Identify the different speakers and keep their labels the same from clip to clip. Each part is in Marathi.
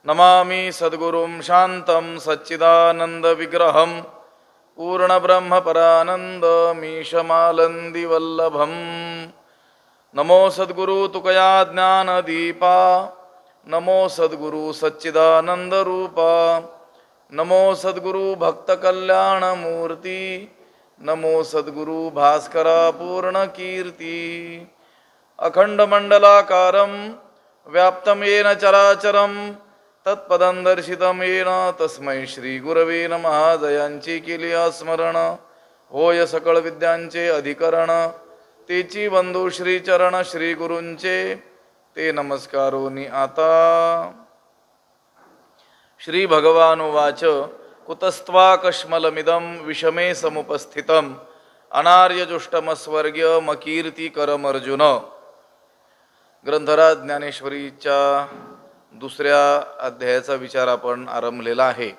Speaker 1: नमामि सद्गुरुं शान्तं सच्चिदानन्दविग्रहं पूर्णब्रह्मपरानन्दमीशमालन्दिवल्लभं। नमो सद्गुरु तुकया ज्ञानदीपा, नमो सद्गुरु सच्चिदानन्दरूपा, नमो सद्गुरु भक्तकल्याणमूर्ति, नमो सद्गुरु भास्करा पूर्णकीर्ति। अखण्डमण्डलाकारं व्याप्तं येन चराचरं तत्पदं दर्शितं येन तस्मै श्रीगुरवे नमः। जयांची केली स्मरण होय सकळ विद्यांचे अधिकरण, तेची बंधू श्रीचरण श्रीगुरूंचे ते नमस्कारोनी आता। श्री भगवानुवाच कुतस्त्वाकश्मलमिदं विषमे समुपस्थितं अनार्यजुष्टमस्वर्ग्यमकीर्तिकरमर्जुन। ग्रंथराज ज्ञानेश्वरीच्या दुसऱ्या अध्यायाचा विचार आपण आरंभलेला आहे।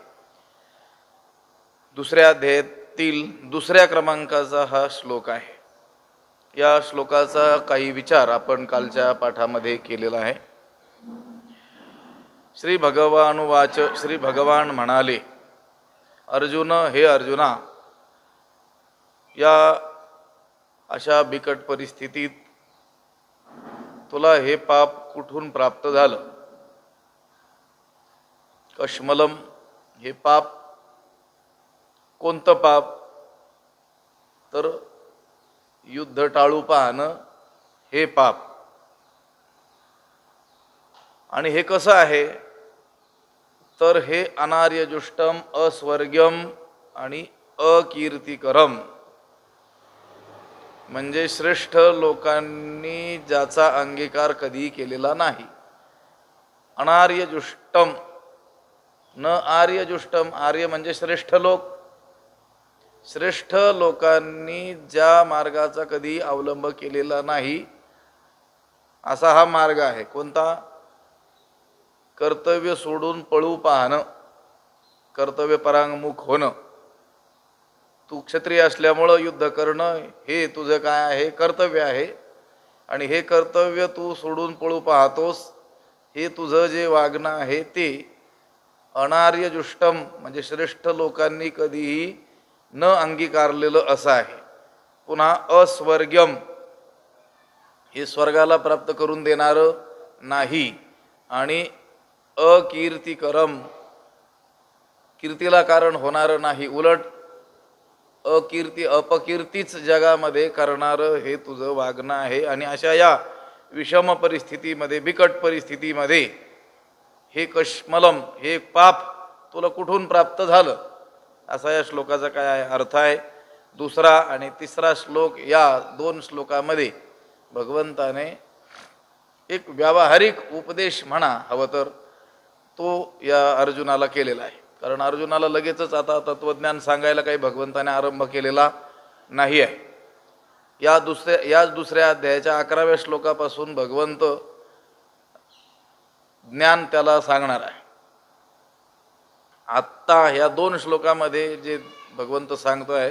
Speaker 1: दुसऱ्या अध्यायातील दुसऱ्या क्रमांकाचा हा श्लोक आहे। या श्लोकाचा काही विचार आपण कालच्या पाठामध्ये केलेला आहे। श्री भगवानुवाच, श्री भगवान म्हणाले, अर्जुन हे अर्जुना, या अशा बिकट परिस्थितीत तुला हे पाप कुठून प्राप्त झालं? कश्मलम हे पाप, कोणतं पाप? तर युद्ध टाळू पाहणं हे पाप। आणि हे कसं आहे? तर हे अनार्यजुष्टम, अस्वर्ग्यम आणि अकीर्तिकरम, म्हणजे श्रेष्ठ लोकांनी ज्याचा अंगीकार कधी केलेला नाही। अनार्यजुष्टम न आर्यजुष्टम, आर्य म्हणजे श्रेष्ठ लोक, श्रेष्ठ लोकांनी ज्या मार्गाचा कधी अवलंब केलेला नाही असा हा मार्ग आहे। कोणता? कर्तव्य सोडून पळू पाहणं, कर्तव्य परांगमुख होणं। तू क्षत्रिय असल्यामुळं युद्ध करणं हे तुझं काय आहे? कर्तव्य आहे। आणि हे कर्तव्य तू सोडून पळू पाहतोस, हे तुझं जे वागणं आहे ते अनार्यजुष्टम म्हणजे श्रेष्ठ लोकांनी कधीही न अंगीकारलेलं असं आहे। पुन्हा अस्वर्ग्यम, हे स्वर्गाला प्राप्त करून देणारं नाही। आणि अकीर्तिकरम, कीर्तीला कारण होणारं नाही, उलट अकीर्ती अपकीर्तीच जगामध्ये करणारं हे तुझं वागणं आहे। आणि अशा या विषम परिस्थितीमध्ये, बिकट परिस्थितीमध्ये हे कश्मलम हे पाप तुला कुठून प्राप्त झालं, असा या श्लोकाचा काय आहे अर्थ आहे। दुसरा आणि तिसरा श्लोक, या दोन श्लोकामध्ये भगवंताने एक व्यावहारिक उपदेश म्हणा हवं तर तो या अर्जुनाला केलेला आहे। कारण अर्जुनाला लगेचच आता तत्वज्ञान सांगायला काही भगवंताने आरंभ केलेला नाही आहे। याच दुसऱ्या अध्यायाच्या 11व्या श्लोकापासून भगवंत ज्ञान त्याला सांगणार आहे। आत्ता ह्या दोन श्लोकामध्ये जे भगवंत सांगतोय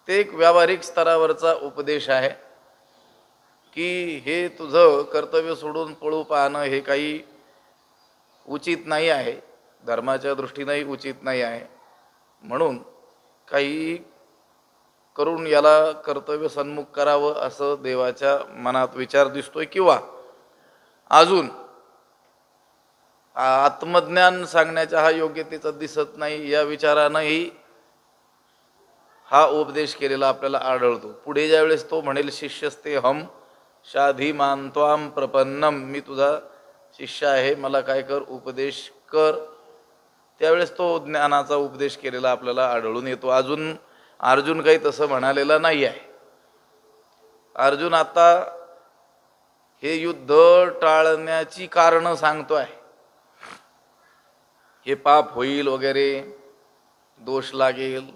Speaker 1: ते एक व्यावहारिक स्तरावरचा उपदेश आहे की हे तुझं कर्तव्य सोडून पळू पाहणं हे काही उचित नाही आहे, धर्माच्या दृष्टीनेही उचित नाही आहे। म्हणून काही करून याला कर्तव्य सन्मुख करावं असं देवाच्या मनात विचार दिसतोय, किंवा अजून आत्मज्ञान सांगण्याचा हा योग्यतेचा दिसत नाही, या विचारानेही हा उपदेश केलेला आपल्याला आढळतो। पुढे ज्यावेळेस तो म्हणेल शिष्यस्ते हम शाधी मानत्वाम प्रपन्नम, मी तुझा शिष्य आहे, मला काय कर, उपदेश कर, त्यावेळेस तो ज्ञानाचा उपदेश केलेला आपल्याला आढळून येतो। अजून अर्जुन काही तसं म्हणालेला नाही आहे। अर्जुन आता हे युद्ध टाळण्याची कारणं सांगतोय, हे पाप होईल वगैरे, दोष लागेल,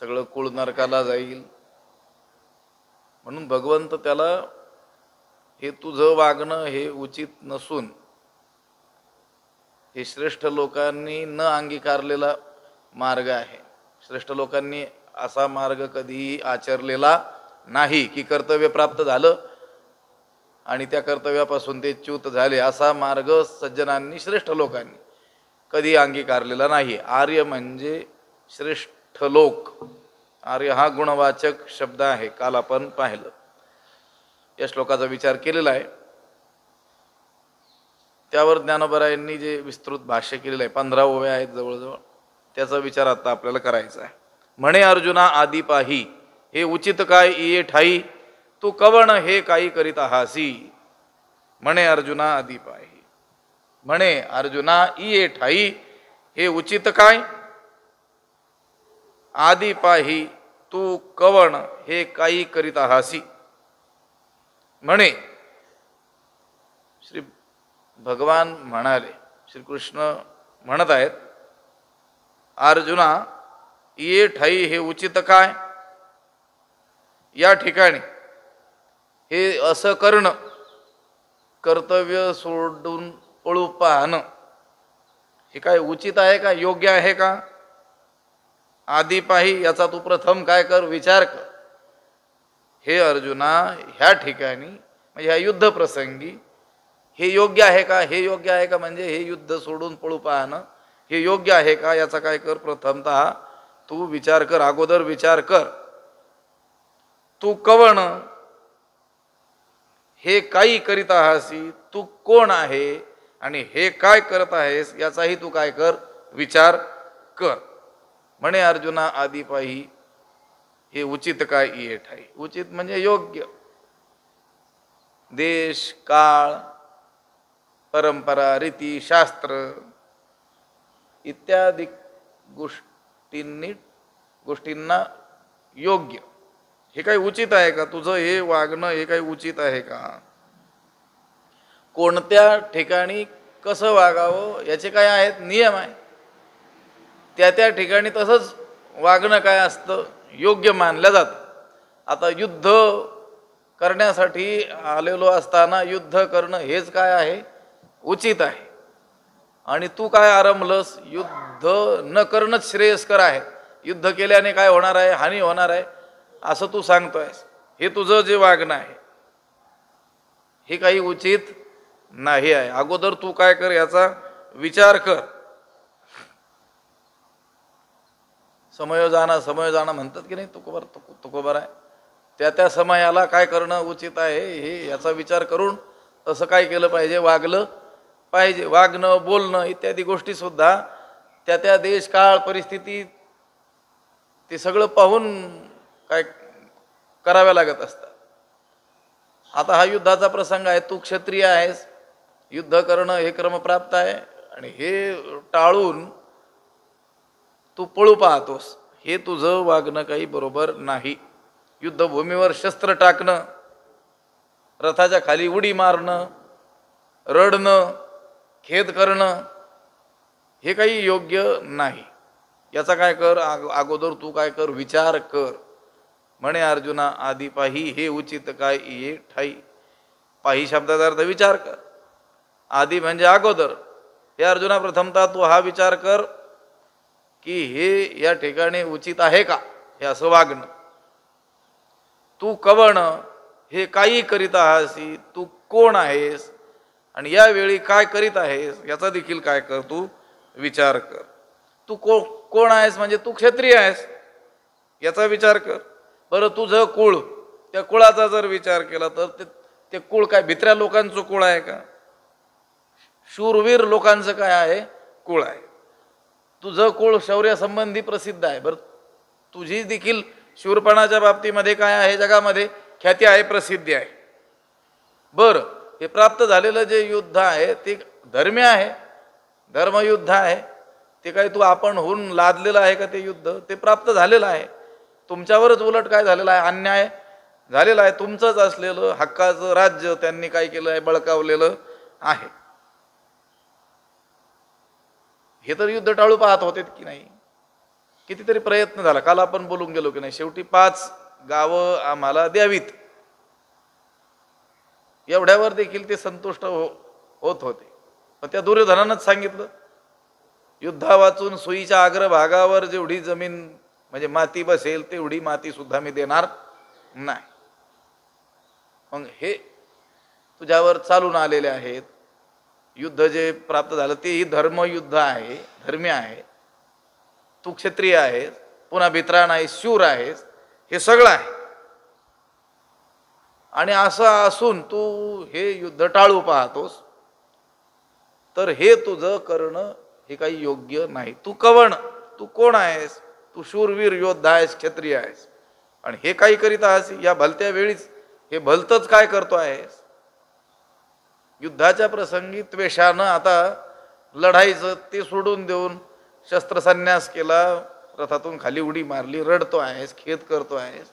Speaker 1: सगळं कुळ नरकाला जाईल, म्हणून भगवंत त्याला हे तुझं वागणं हे उचित नसून हे श्रेष्ठ लोकांनी न अंगीकारलेला मार्ग आहे। श्रेष्ठ लोकांनी असा मार्ग कधीही आचरलेला नाही की कर्तव्य प्राप्त झालं आणि त्या कर्तव्यापासून ते च्युत झाले असा मार्ग सज्जनांनी श्रेष्ठ लोकांनी कधी अंगीकारलेला नाही. आर्य म्हणजे श्रेष्ठ लोक. आर्य हा गुणवाचक शब्द आहे. काल आपण पाहिलं, या श्लोकाचा विचार केलेला आहे. त्यावर ज्ञानोबरायांनी जे विस्तृत भाष्य केलेलं आहे, 15 ओव्या आहेत जवळजवळ, त्याचा विचार आता आपल्याला करायचा आहे. म्हणे अर्जुना आदी पाही, हे उचित काय ये ठाई, तू कवण हे काही करीत आहासी. म्हणे अर्जुना आदी पाही, म्हणे अर्जुना ये ठाई, हे उचित काय आदी पाही, तू कवण हे काही करीत आहासी. म्हणे श्री भगवान म्हणाले, श्रीकृष्ण म्हणत आहेत, अर्जुना ये ठाई हे उचित काय, या ठिकाणी हे असं करणं, कर्तव्य सोडून पळू पाहणं, हे काय उचित आहे का, योग्य आहे का. आधी पाही याचा तू प्रथम काय कर, विचार कर. हे अर्जुना, ह्या ठिकाणी म्हणजे ह्या युद्ध प्रसंगी हे योग्य आहे का, हे योग्य आहे का, म्हणजे हे युद्ध सोडून पळू पाहणं हे योग्य आहे का, याचा काय कर, प्रथमतः तू विचार कर, अगोदर विचार कर. तू कवण हे काही करीत आहासी, तू कोण आहे आणि हे काय करत आहेस याचाही तू काय कर, विचार कर. म्हणे अर्जुना आदी पाही, हे उचित काय ये ठाई. उचित म्हणजे योग्य. देश काळ परंपरा रीती शास्त्र इत्यादी गोष्टींना योग्य, हे काही उचित आहे का, तुझं हे वागणं हे काही उचित आहे का, कोणत्या ठिकाणी कसं वागावं याचे काय आहेत नियम आहे, त्या ठिकाणी तसंच वागणं काय असतं योग्य मानलं जातं. आता युद्ध करण्यासाठी आलेलो असताना युद्ध करणं हेच काय आहे, उचित आहे. आणि तू काय आरंभलंस, युद्ध न करणंच श्रेयस्कर आहे, युद्ध केल्याने काय होणार आहे, हानी होणार आहे असं तू सांगतोयस. हे तुझं जे वागणं आहे हे काही उचित नाही आहे. अगोदर तू काय कर, याचा विचार कर. समयोजाना म्हणतात की नाही, तुकोबर आहे, त्या समयाला काय करणं उचित आहे हे याचा विचार करून तसं काय केलं पाहिजे, वागलं पाहिजे. वागणं बोलणं इत्यादी गोष्टी सुद्धा त्या देश काळ परिस्थिती ते सगळं पाहून काय कराव्या लागत असतात. आता हा युद्धाचा प्रसंग आहे, तू क्षत्रिय आहेस, युद्ध करणं हे क्रमप्राप्त आहे आणि हे टाळून तू पळू पाहतोस, हे तुझं वागणं काही बरोबर नाही. युद्धभूमीवर शस्त्र टाकणं, रथाच्या खाली उडी मारणं, रडणं, खेद करणं हे काही योग्य नाही. याचा काय कर, अगोदर तू काय कर, विचार कर. म्हणे अर्जुना आदी पाही, हे उचित काय ये ठाई. पाही शब्दाचा अर्थ विचार कर, आदी म्हणजे अगोदर. हे अर्जुना प्रथमतः तू हा विचार कर की हे या ठिकाणी उचित आहे का, हे असं वागणं. तू कवण हे काही करीत आहासी, तू कोण आहेस आणि यावेळी काय करीत आहेस याचा देखील काय कर, तू विचार कर. तू कोण आहेस म्हणजे तू क्षत्रिय आहेस याचा विचार कर. बरं, तुझं कुळ, त्या कुळाचा जर विचार केला तर ते कुळ काय भित्र्या लोकांचं कुळ आहे का, शूरवीर लोकांचं काय आहे कुळ आहे. तुझं कुळ शौर्यासंबंधी प्रसिद्ध आहे. बरं, तुझी देखील शूरपणाच्या बाबतीमध्ये काय आहे, जगामध्ये ख्याती आहे, प्रसिद्धी आहे. बरं, हे प्राप्त झालेलं जे युद्ध आहे ते धर्मी आहे, धर्मयुद्ध आहे. ते काही तू आपण होऊन लादलेलं आहे का, ते युद्ध ते प्राप्त झालेलं आहे. तुमच्यावरच उलट काय झालेलं आहे, अन्याय झालेला आहे. तुमचंच असलेलं हक्काचं राज्य त्यांनी काय केलं आहे, बळकावलेलं आहे. हे तर युद्ध टाळू पाहत होते की नाही, कितीतरी प्रयत्न झाला. काल आपण बोलून गेलो की नाही, शेवटी 5 गावं आम्हाला द्यावीत एवढ्यावर देखील ते संतुष्ट होत होते. पण त्या दुर्योधनानंच सांगितलं, युद्धा वाचून सुईच्या अग्रभागावर जेवढी जमीन म्हणजे माती बसेल तेवढी माती सुद्धा मी देणार नाही. मग हे तुझ्यावर चालून आलेले आहेत. युद्ध जे प्राप्त झालं तेही धर्मयुद्ध आहे, धर्मी आहे. तू क्षत्रिय आहेस, पुन्हा भित्रा नाही, शूर आहेस, हे सगळं आहे. आणि असं असून तू हे युद्ध टाळू पाहतोस, तर हे तुझं करणं हे काही योग्य नाही. तू कवण, तू कोण आहेस? तू शूरवीर योद्धा आहेस, क्षत्रिय आहेस, आणि हे काही करीत आहेस या भलत्या वेळीच हे भलतच काय करतो आहेस? युद्धाच्या प्रसंगी त्वेषानं आता लढाईचं ते सोडून देऊन शस्त्रसन्यास केला, रथातून खाली उडी मारली, रडतो आहेस, खेद करतो आहेस,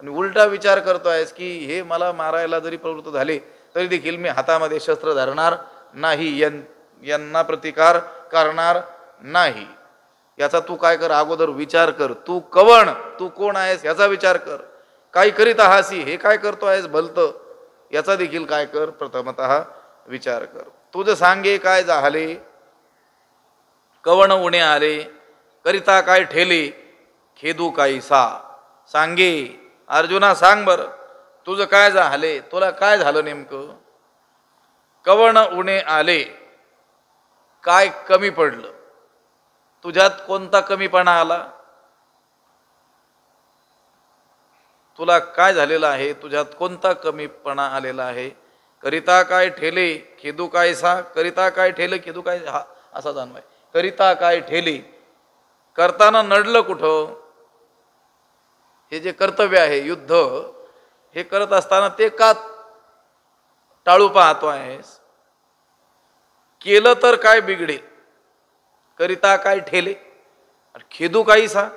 Speaker 1: आणि उलटा विचार करतो आहेस की हे मला मारायला जरी प्रवृत्त झाले तरी देखील मी हातामध्ये शस्त्र धरणार नाही, यांना प्रतिकार करणार नाही. याचा तू काय कर, अगोदर विचार कर. तू कवण, तू कोण आहेस याचा विचार कर. काय करीत आहासी, हे काय करतो आहेस भलत, याचा देखील काय कर, प्रथमतः विचार कर. तुझ सांगे काय झाले, कवण उणे आले, करिता काय ठेले, खेदू काही सा. सांगे, अर्जुना सांग बर, तुझं काय झाले, तुला काय झालं नेमकं? कवण उणे आले, काय कमी पडलं, तुझ्यात कोणता कमीपणा आला, तुला काय झालेलं आहे, तुझ्यात कोणता कमीपणा आलेला आहे? करिता काय ठेले, खेदू काय सा. करिता काय ठेले, खेदू काय, हा असा जाणवाय. करिता काय ठेले, करताना नडलं कुठं? हे जे कर्तव्य आहे, युद्ध हे करत असताना ते का टाळू पाहतो आहेस? केलं तर काय बिघडे, करिता काय ठेले, खेदू काही सा.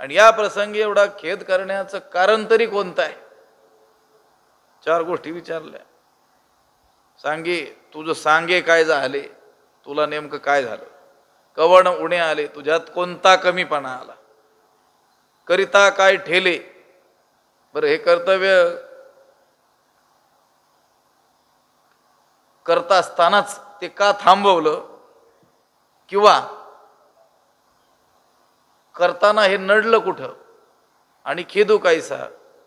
Speaker 1: आणि या प्रसंगी एवढा खेद करण्याचं कारण तरी कोणतं आहे? चार गोष्टी विचारल्या. सांगे, तुझं सांगे काय झाले, तुला नेमकं काय झालं? कवण उणे आले, तुझ्यात कोणता कमीपणा आला? करिता काय ठेले, बरं हे कर्तव्य करता असतानाच ते का थांबवलं, किंवा करताना हे नडलं कुठं, आणि खेदू कायसा.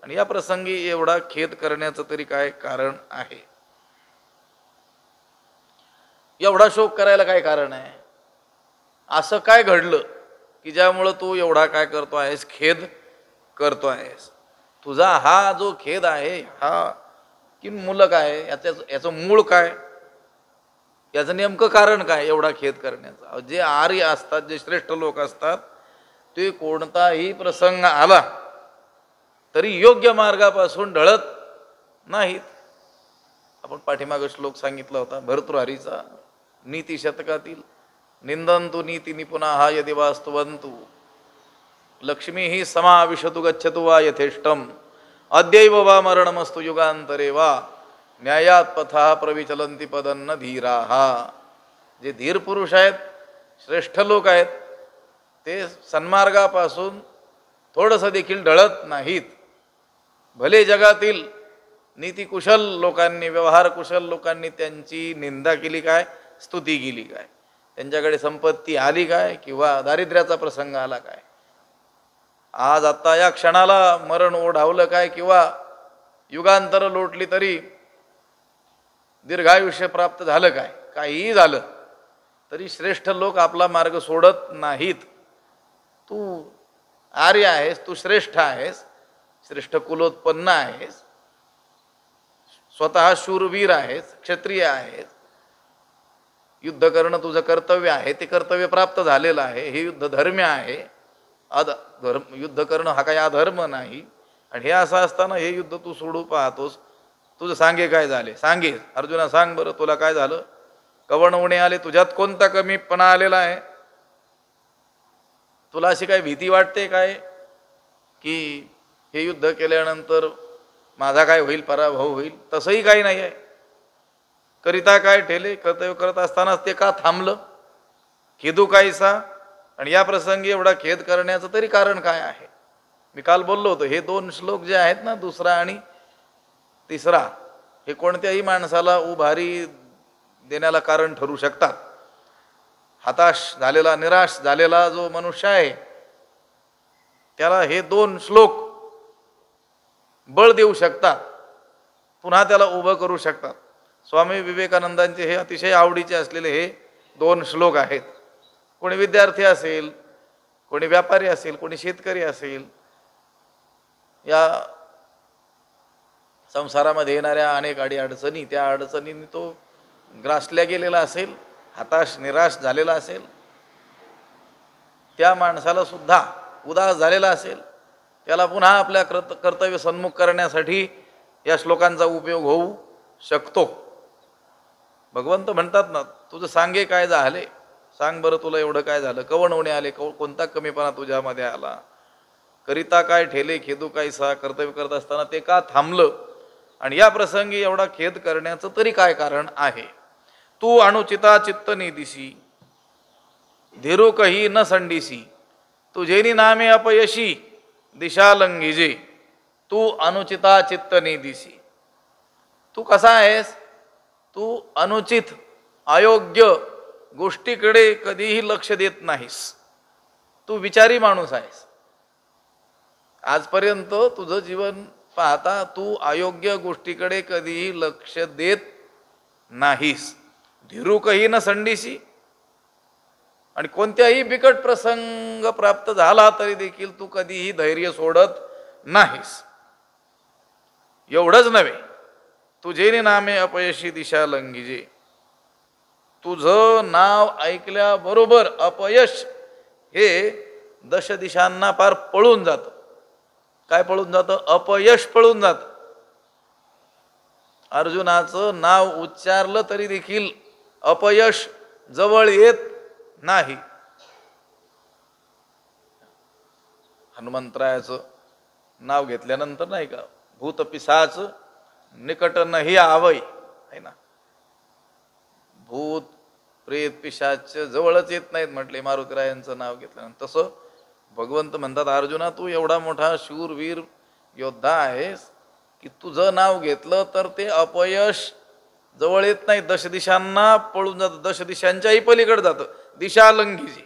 Speaker 1: आणि या प्रसंगी एवढा खेद करण्याचं तरी काय कारण आहे? एवढा शोक करायला काय कारण आहे? असं काय घडलं की ज्यामुळं तू एवढा काय करतो आहेस, खेद करतो आहेस? तुझा हा जो खेद आहे हा किंमूलक आहे, याचं मूळ काय, याचं नेमकं कारण काय एवढा खेद करण्याचं? जे आर्य असतात, जे श्रेष्ठ लोक असतात, ते कोणताही प्रसंग आला तरी योग्य मार्गापासून ढळत नाहीत. आपण पाठीमागे श्लोक सांगितला होता भर्तृहरीचा, नीती शतकातील, निंदंतु नीती निपुणाः यदि वास्तुवंतु, लक्ष्मी ही समाविशतु गच्छतु वा यथेष्टम, अद्यैव वा मरणमस्तु युगांतरे वा, न्यायात पथा प्रविचलंती पदन्न धीराः. जे धीर पुरुष आहेत, श्रेष्ठ लोक आहेत, ते सन्मार्गापासून थोडंसं देखील ढळत नाहीत. भले जगातील नीतिकुशल लोकांनी, व्यवहार कुशल लोकांनी त्यांची निंदा केली काय, स्तुती केली काय, त्यांच्याकडे संपत्ती आली काय, किंवा दारिद्र्याचा प्रसंग आला काय, आज आता या क्षणाला मरण ओढावलं काय, किंवा युगांतर लोटली तरी दीर्घायुष्य प्राप्त झालं काय, काहीही झालं तरी श्रेष्ठ लोक आपला मार्ग सोडत नाहीत. तू आर्य आहेस, तू श्रेष्ठ आहेस, श्रेष्ठ कुलोत्पन्न आहेस, स्वतः शूरवीर आहेस, क्षत्रिय आहेस, युद्ध करणं तुझं कर्तव्य आहे, ते कर्तव्य प्राप्त झालेलं आहे, हे युद्ध धर्म्य आहे. युद्ध करणं हा काही अधर्म नाही. आणि हे असं असताना हे युद्ध तू सोडू पाहतोस. तुझं सांगे काय झाले, सांगे अर्जुना सांग बरं, तुला काय झालं? कवण उणे आले, तुझ्यात कोणता कमीपणा आलेला आहे? तुला अशी काय भीती वाटते काय की हे युद्ध केल्यानंतर माझा काय होईल, पराभव होईल? तसंही काही नाही आहे. करिता काय ठेले, कर्तव्य करत असतानाच ते का थांबलं, खेदू कायसा. आणि या प्रसंगी एवढा खेद करण्याचं तरी कारण काय आहे? मी काल बोललो होतो, हे दोन श्लोक जे आहेत ना, दुसरा आणि तिसरा, हे कोणत्याही माणसाला उभारी देण्याला कारण ठरू शकतात. हताश झालेला, निराश झालेला जो मनुष्य आहे, त्याला हे दोन श्लोक बळ देऊ शकतात. पुन्हा त्याला उभं करू शकतात. स्वामी विवेकानंदांचे हे अतिशय आवडीचे असलेले हे 2 श्लोक आहेत. कोणी विद्यार्थी असेल, कोणी व्यापारी असेल, कोणी शेतकरी असेल, या संसारामध्ये येणाऱ्या अनेक अडचणी, त्या अडचणींनी तो ग्रासल्या गेलेला असेल, हताश निराश झालेला असेल, त्या माणसाला सुद्धा उदास झालेला असेल, त्याला पुन्हा आपल्या कर्तव्य सन्मुख करण्यासाठी या श्लोकांचा उपयोग होऊ शकतो. भगवंत म्हणतात ना, तुझं सांगे काय झाले, सांग बरं तुला एवढं काय झालं, कवण होणे आले, कोणता कमीपणा तुझ्यामध्ये आला, करिता काय ठेले खेदू काय सा, कर्तव्य करत असताना ते का थांबलं, आणि या प्रसंगी एवढा खेद करण्याचं तरी काय कारण आहे. तू अनुचिता चित्त निदिसी, धीरू कही न संडीसी, तुझेनी नामे अपयशी दिशा लंघिजे, तू अनुचिता चित्त निदिसी. तू कसा आहेस, तू अनुचित अयोग्य गोष्टीकडे कधीही लक्ष देत नाहीस. तू विचारी माणूस आहेस. आजपर्यंत तुझं जीवन पाहता तू अयोग्य गोष्टीकडे कधीही लक्ष देत नाहीस. धीरू कही न संडीसी, आणि कोणत्याही बिकट प्रसंग प्राप्त झाला तरी देखील तू कधीही धैर्य सोडत नाहीस. एवढंच नव्हे, तुझे नामे अपयशी दिशा लंघिजे, तुझं नाव ऐकल्याबरोबर अपयश हे 10 दिशांना पार पळून जातं. काय पळून जातं? अपयश पळून जातं. अर्जुनाचं नाव उच्चारलं तरी देखील अपयश जवळ येत नाही. हनुमंतरायाचं नाव घेतल्यानंतर नाही का, भूत पिशाच निकट नाही आवय, आहे ना, भूत प्रेत पिशाच जवळच येत नाहीत म्हटले मारुतीरायांचं नाव घेतल्यानंतर. तसं भगवंत म्हणतात, अर्जुना तू एवढा मोठा शूरवीर योद्धा आहेस की तुझं नाव घेतलं तर ते अपयश जवळ येत नाही, 10 दिशांना पळून जातं, 10 दिशांच्याही पलीकडे जातं, दिशा लंघिजी.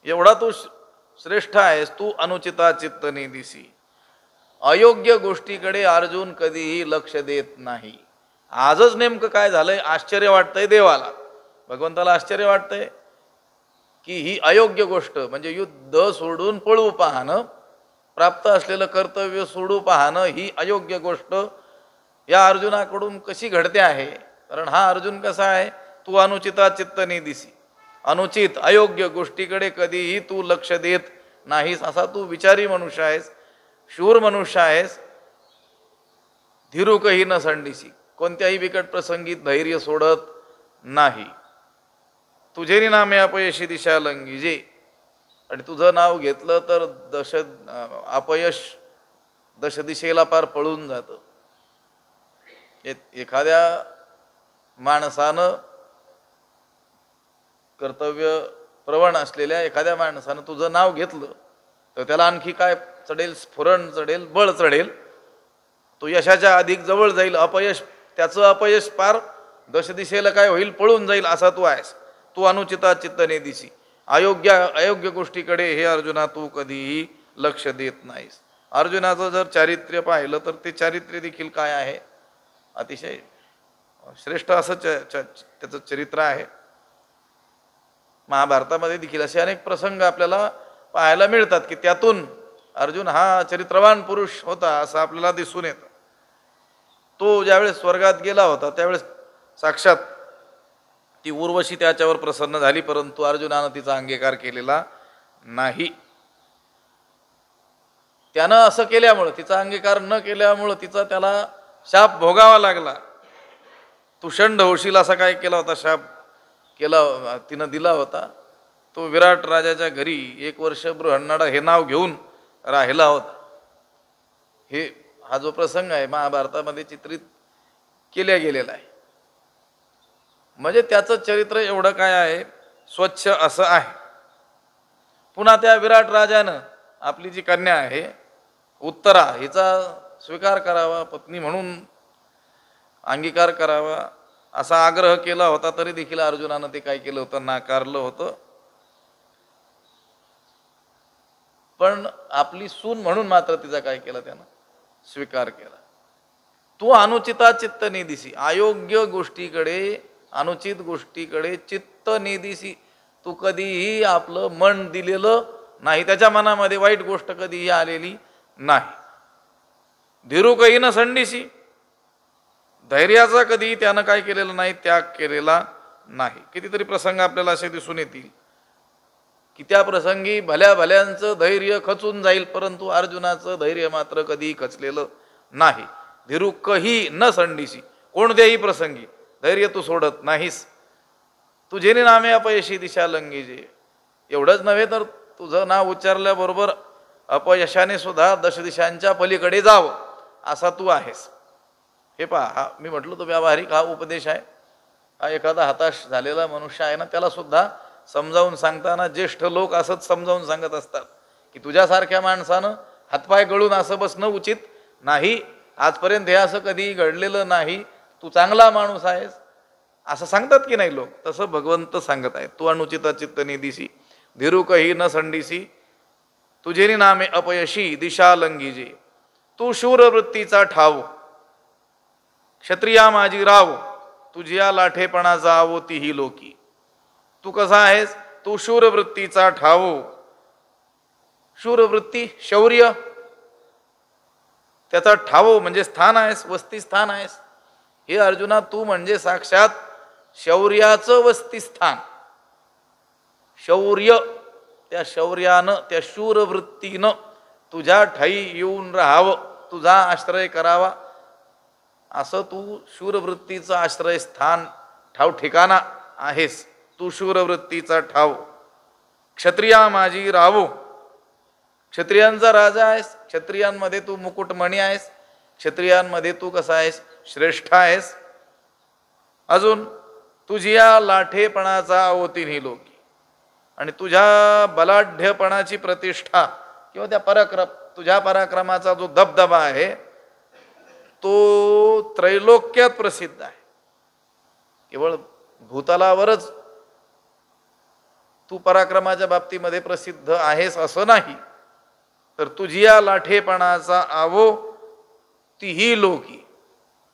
Speaker 1: एवढा तू श्रेष्ठ आहेस. तू अनुचिता चित्त निदिसी, अयोग्य गोष्टीकडे अर्जुन कधीही लक्ष देत नाही. आजच नेमकं काय झालंय, आश्चर्य वाटतंय देवाला, भगवंताला आश्चर्य वाटतंय की ही अयोग्य गोष्ट म्हणजे युद्ध सोडून पळू पाहणं, प्राप्त असलेलं कर्तव्य सोडू पाहणं, ही अयोग्य गोष्ट या अर्जुनाकडून कशी घडते आहे. कारण हा अर्जुन कसा आहे, तू अनुचिता चित्त निदिसी, अनुचित अयोग्य गोष्टीकडे कधीही तू लक्ष देत नाहीस, असा तू विचारी मनुष्य आहेस, शूर मनुष्य आहेस. धीरुकही न संडीसी, कोणत्याही बिकट प्रसंगी धैर्य सोडत नाही. तुझे नामे अपयशी दिशा लंघिजे, आणि तुझं नाव घेतलं तर अपयश 10 दिशेला पार पळून जातं. एखाद्या माणसानं, कर्तव्य प्रवण असलेल्या एखाद्या माणसानं तुझं नाव घेतलं तर त्याला आणखी काय चढेल, स्फुरण चढेल, बळ चढेल, तो यशाच्या अधिक जवळ जाईल. अपयश, त्याचं अपयश पार 10 दिशेला काय होईल, पळून जाईल, असा तू आहेस. तू अनुचिता चित्त निदिसी, अयोग्य गोष्टीकडे हे अर्जुना तू कधीही लक्ष देत नाहीस. अर्जुनाचं जर चारित्र्य पाहिलं तर ते चारित्र्य देखील काय आहे, अतिशय श्रेष्ठ असं त्याचं चरित्र आहे. महाभारतामध्ये देखील असे अनेक प्रसंग आपल्याला पाहायला मिळतात की त्यातून अर्जुन हा चरित्रवान पुरुष होता असं आपल्याला दिसून येतं. तो ज्यावेळेस स्वर्गात गेला होता त्यावेळेस साक्षात ती उर्वशी त्याच्यावर प्रसन्न झाली, परंतु अर्जुनानं तिचा अंगीकार केलेला नाही. त्यानं असं केल्यामुळं, तिचा अंगीकार न केल्यामुळं तिचा त्याला शाप भोगावा लागला. तू षंड होशील असा काय केला होता, शाप केला तिनं दिला होता. तो विराट राजाच्या घरी 1 वर्ष बृहन्नडा हे नाव घेऊन राहिला होता. हा जो प्रसंग आहे महाभारतामध्ये चित्रित केल्या गेलेला आहे. म्हणजे त्याचं चरित्र एवढं काय आहे, स्वच्छ असं आहे. पुन्हा त्या विराट राजानं आपली जी कन्या आहे उत्तरा, हिचा स्वीकार करावा, पत्नी म्हणून अंगीकार करावा असा आग्रह केला होता, तरी देखील अर्जुनानं ते काय केलं होतं, नाकारलं होतं. पण आपली सून म्हणून मात्र तिचा काय केला, त्यानं स्वीकार केला. तू अनुचिता चित्त निदिसी, अयोग्य गोष्टीकडे अनुचित गोष्टीकडे चित्त निदिसी, तू कधीही आपलं मन दिलेलं नाही, त्याच्या मनामध्ये वाईट गोष्ट कधीही आलेली नाही. धीरुकही न संडिसी, धैर्याचा कधीही त्यानं काय केलेलं नाही, त्याग केलेला नाही. कितीतरी प्रसंग आपल्याला असे दिसून येतील की त्या प्रसंगी भल्या भल्यांचं धैर्य खचून जाईल, परंतु अर्जुनाचं धैर्य मात्र कधीही खचलेलं नाही. धीरुकही न संडिसी, कोणत्याही प्रसंगी धैर्य तू सोडत नाहीस. तुझे नामे अपयशी दिशा लंगीजे, एवढंच नव्हे तर तुझं नाव उच्चारल्याबरोबर अपयशाने सुद्धा दशदिशांच्या पलीकडे जावं असा तू आहेस. हे पहा, हा मी म्हटलं तो व्यावहारिक हा उपदेश आहे. हा एखादा हताश झालेला मनुष्य आहे ना, त्याला सुद्धा समजावून सांगताना ज्येष्ठ लोक असंच समजावून सांगत असतात की तुझ्यासारख्या माणसानं हातपाय गळून असं बसणं उचित नाही, आजपर्यंत हे असं कधी घडलेलं नाही, तू चांगला माणूस आहेस असं सांगतात की नाही लोक. तसं भगवंत सांगत आहेत, तू अनुचिता चित्त निदिसी, धीरुकही न संडिसी, तुझे नामे अपयशी दिशा लंगीजे, तू शूरवृत्तीचा ठाव, क्षत्रिया माझी राव, तुझ्या लाठेपणाचा आवो तीही लोकी. तू कसा आहेस, तू शूरवृत्तीचा ठाव. शूरवृत्ती शौर्य, त्याचा ठाव म्हणजे स्थान आहेस, वस्तीस्थान आहेस. हे अर्जुना, तू म्हणजे साक्षात शौर्याचं वस्तीस्थान. शौर्य, त्या शौर्यानं, त्या शूरवृत्तीनं तुझ्या ठाई येऊन राहावं, तुझा आश्रय करावा, असं तू शूरवृत्तीचं आश्रयस्थान ठाव ठिकाणा आहेस. तू शूरवृत्तीचा ठाव. क्षत्रिया माझी रावो, क्षत्रियांचा राजा आहेस, क्षत्रियांमध्ये तू मुकुटमणी आहेस, क्षत्रियांमध्ये तू कसा आहेस, श्रेष्ठ आहेस. अजून तुझ्या लाठेपणाचा अवतीही लोकी, आणि तुझ्या बलाढ्यपणाची प्रतिष्ठा किंवा त्या तुझ्या पराक्रमाचा जो दबदबा आहे तो त्रैलोक्यात प्रसिद्ध आहे. केवळ भूतलावरच तू पराक्रमाच्या बाबतीमध्ये प्रसिद्ध आहेस असं नाही, तर तुझ्या लाठेपणाचा आवो तीही लोकी,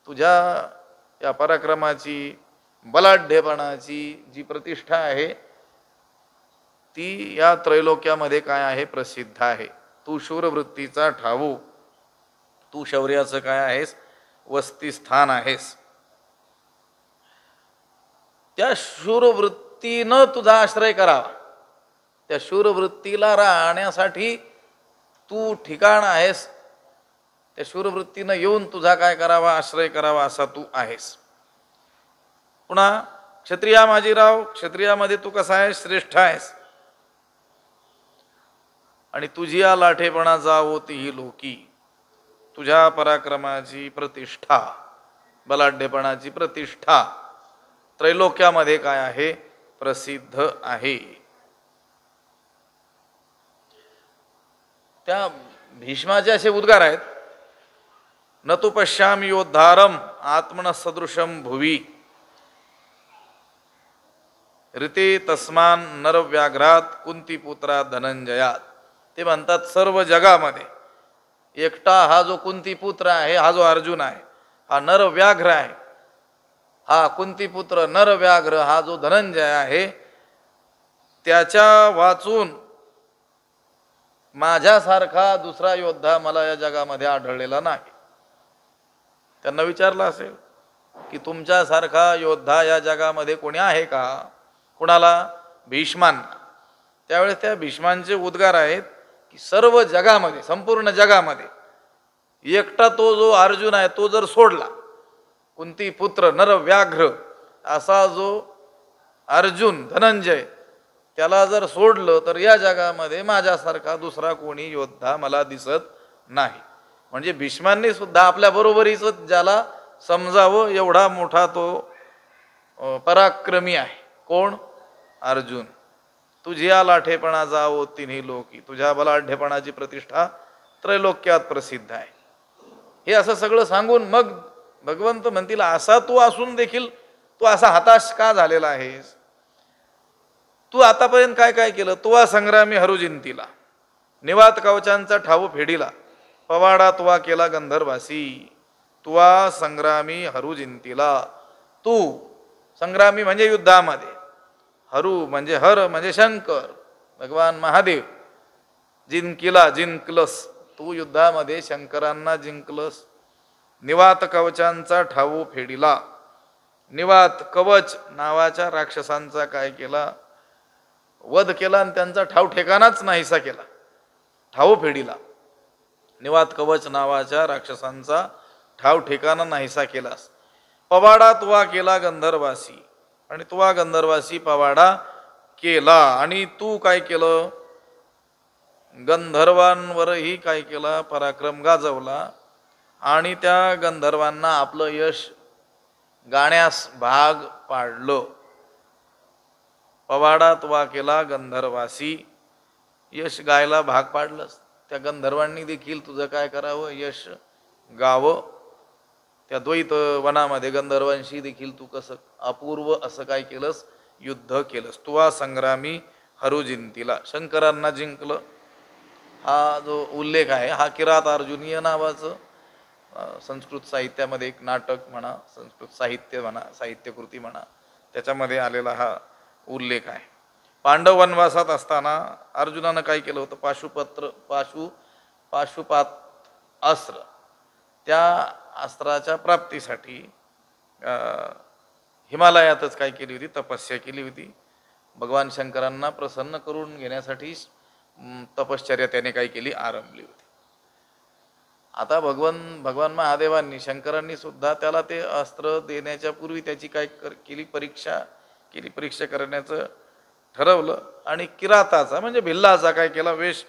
Speaker 1: तुझ्या या पराक्रमाची बलाढ्यपणाची जी प्रतिष्ठा आहे ती या त्रैलोक्यामध्ये काय आहे, प्रसिद्ध आहे. तू शूरवृत्तीचा ठावू, तू शौर्याचं काय आहेस, वस्तीस्थान आहेस. त्या शूरवृत्तीनं तुझा आश्रय करावा, त्या शूरवृत्तीला राहण्यासाठी तू ठिकाण आहेस. त्या शूरवृत्तीनं येऊन तुझा काय करावा, आश्रय करावा असा तू आहेस. पुन्हा क्षत्रिया माझी राव, क्षत्रियामध्ये तू कसा आहेस, श्रेष्ठ आहेस. आणि तुझी या लाठेपणाचा होतीही लोकी, तुझ्या पराक्रमाची प्रतिष्ठा, बलाढ्यपणाची प्रतिष्ठा त्रैलोक्यामध्ये काय आहे, प्रसिद्ध आहे. त्या भीष्माचे असे उद्गार आहेत, न तु पश्यामि योद्धारम आत्मन सदृशम भुवी, ऋते तस्मान नरव्याघ्रात कुंतीपुत्रा धनंजयात. ते म्हणतात सर्व जगामध्ये एकटा हा जो कुंतीपुत्र आहे, हा जो अर्जुन आहे, हा नरव्याघ्र आहे. हा कुंतीपुत्र नरव्याघ्र हा जो धनंजय आहे, त्याच्या वाचून माझ्यासारखा दुसरा योद्धा मला या जगामध्ये आढळलेला नाही. त्यांना विचारलं असेल की तुमच्यासारखा योद्धा या जगामध्ये कोणी आहे का, कुणाला, भीष्मांना. त्यावेळेस त्या भीष्मांचे उद्गार आहेत की सर्व जगामध्ये, संपूर्ण जगामध्ये एकटा तो जो अर्जुन आहे तो जर सोडला, कुंतीपुत्र नरव्याघ्र असा जो अर्जुन धनंजय, त्याला जर सोडलं तर या जगामध्ये माझ्यासारखा दुसरा कोणी योद्धा मला दिसत नाही. म्हणजे भीष्मांनी सुद्धा आपल्या बरोबरीच ज्याला समजावं एवढा मोठा तो पराक्रमी आहे. कोण, अर्जुन. तुझ्या लाठेपणाचा ओ तिन्ही लोकी, तुझ्या बलाढ्यपणाची प्रतिष्ठा त्रैलोक्यात प्रसिद्ध आहे. हे असं सगळं सांगून मग भगवंत म्हणतील, असा तू असून देखील तू असा हताश का झालेला आहेस. तू आतापर्यंत काय काय केलं. तुवा संग्रामी हरुजिंतीला, निवात कवचांचा ठाव फेडीला, पवाडा तुवा केला गंधर्वासी. तुवा संग्रामी हरू जिंतीला. तू संग्रामी म्हणजे युद्धामध्ये, हरू म्हणजे हर म्हणजे शंकर भगवान महादेव, जिंकिला जिंकलस, तू युद्धामध्ये शंकरांना जिंकलस. निवात कवचांचा ठाऊ फेडिला. निवात कवच नावाच्या राक्षसांचा काय केला, वध केला आणि त्यांचा ठाव ठिकाणाच नाहीसा केला, ठाऊ फेडिला. निवात कवच नावाच्या राक्षसांचा ठाव ठिकाणा नाहीसा केलास. पवाडा तुवा केला गंधर्वासी, आणि तुवा गंधर्वासी पवाडा केला. आणि तू काय केलं, गंधर्वांवरही काय केला, पराक्रम गाजवला. आणि त्या गंधर्वांना आपलं यश गाण्यास भाग पाडलं. पवाडा तुवा केला गंधर्वासी, यश गायला भाग पाडलंस. त्या गंधर्वांनी देखील तुझं काय करावं, यश गावं. त्या द्वैत वनामध्ये गंधर्वांशी देखील तू कसं अपूर्व असं काय केलंस, युद्ध केलंस. तुवा संग्रामी हरू जिंतीला, शंकरांना जिंकलं. हा जो उल्लेख आहे हा किरात अर्जुनीय नावाचं संस्कृत साहित्यामध्ये एक नाटक म्हणा, संस्कृत साहित्य म्हणा, साहित्यकृती म्हणा, त्याच्यामध्ये आलेला हा उल्लेख आहे. पांडव वनवासात असताना अर्जुनानं काय केलं होतं, पाशुपात अस्त्र, त्या अस्त्राच्या प्राप्तीसाठी हिमालयातच काय केली होती, तपस्या केली होती. भगवान शंकरांना प्रसन्न करून घेण्यासाठी तपश्चर्या त्याने काय केली, आरंभली होती. आता भगवान महादेवांनी, शंकरांनी सुद्धा त्याला ते अस्त्र देण्याच्या पूर्वी त्याची काय केली, परीक्षा करण्याचं ठरवलं. आणि किराताचा म्हणजे भिल्लाचा काय केला, वेश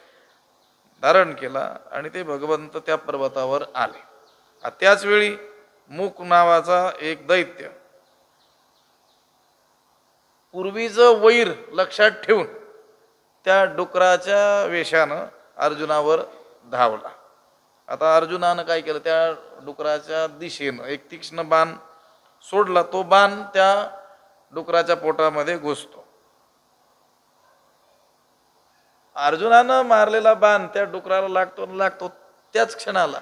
Speaker 1: धारण केला आणि ते भगवंत त्या पर्वतावर आले. त्याच वेळी मूक नावाचा एक दैत्य पूर्वीचं वैर लक्षात ठेवून त्या डुकराच्या वेशानं अर्जुनावर धावला. आता अर्जुनानं काय केलं, त्या डुकराच्या दिशेनं एक तीक्ष्ण बाण सोडला. तो बाण त्या डुकराच्या पोटामध्ये घुसतो. अर्जुनानं मारलेला बाण त्या डुकराला लागतो. त्याच क्षणाला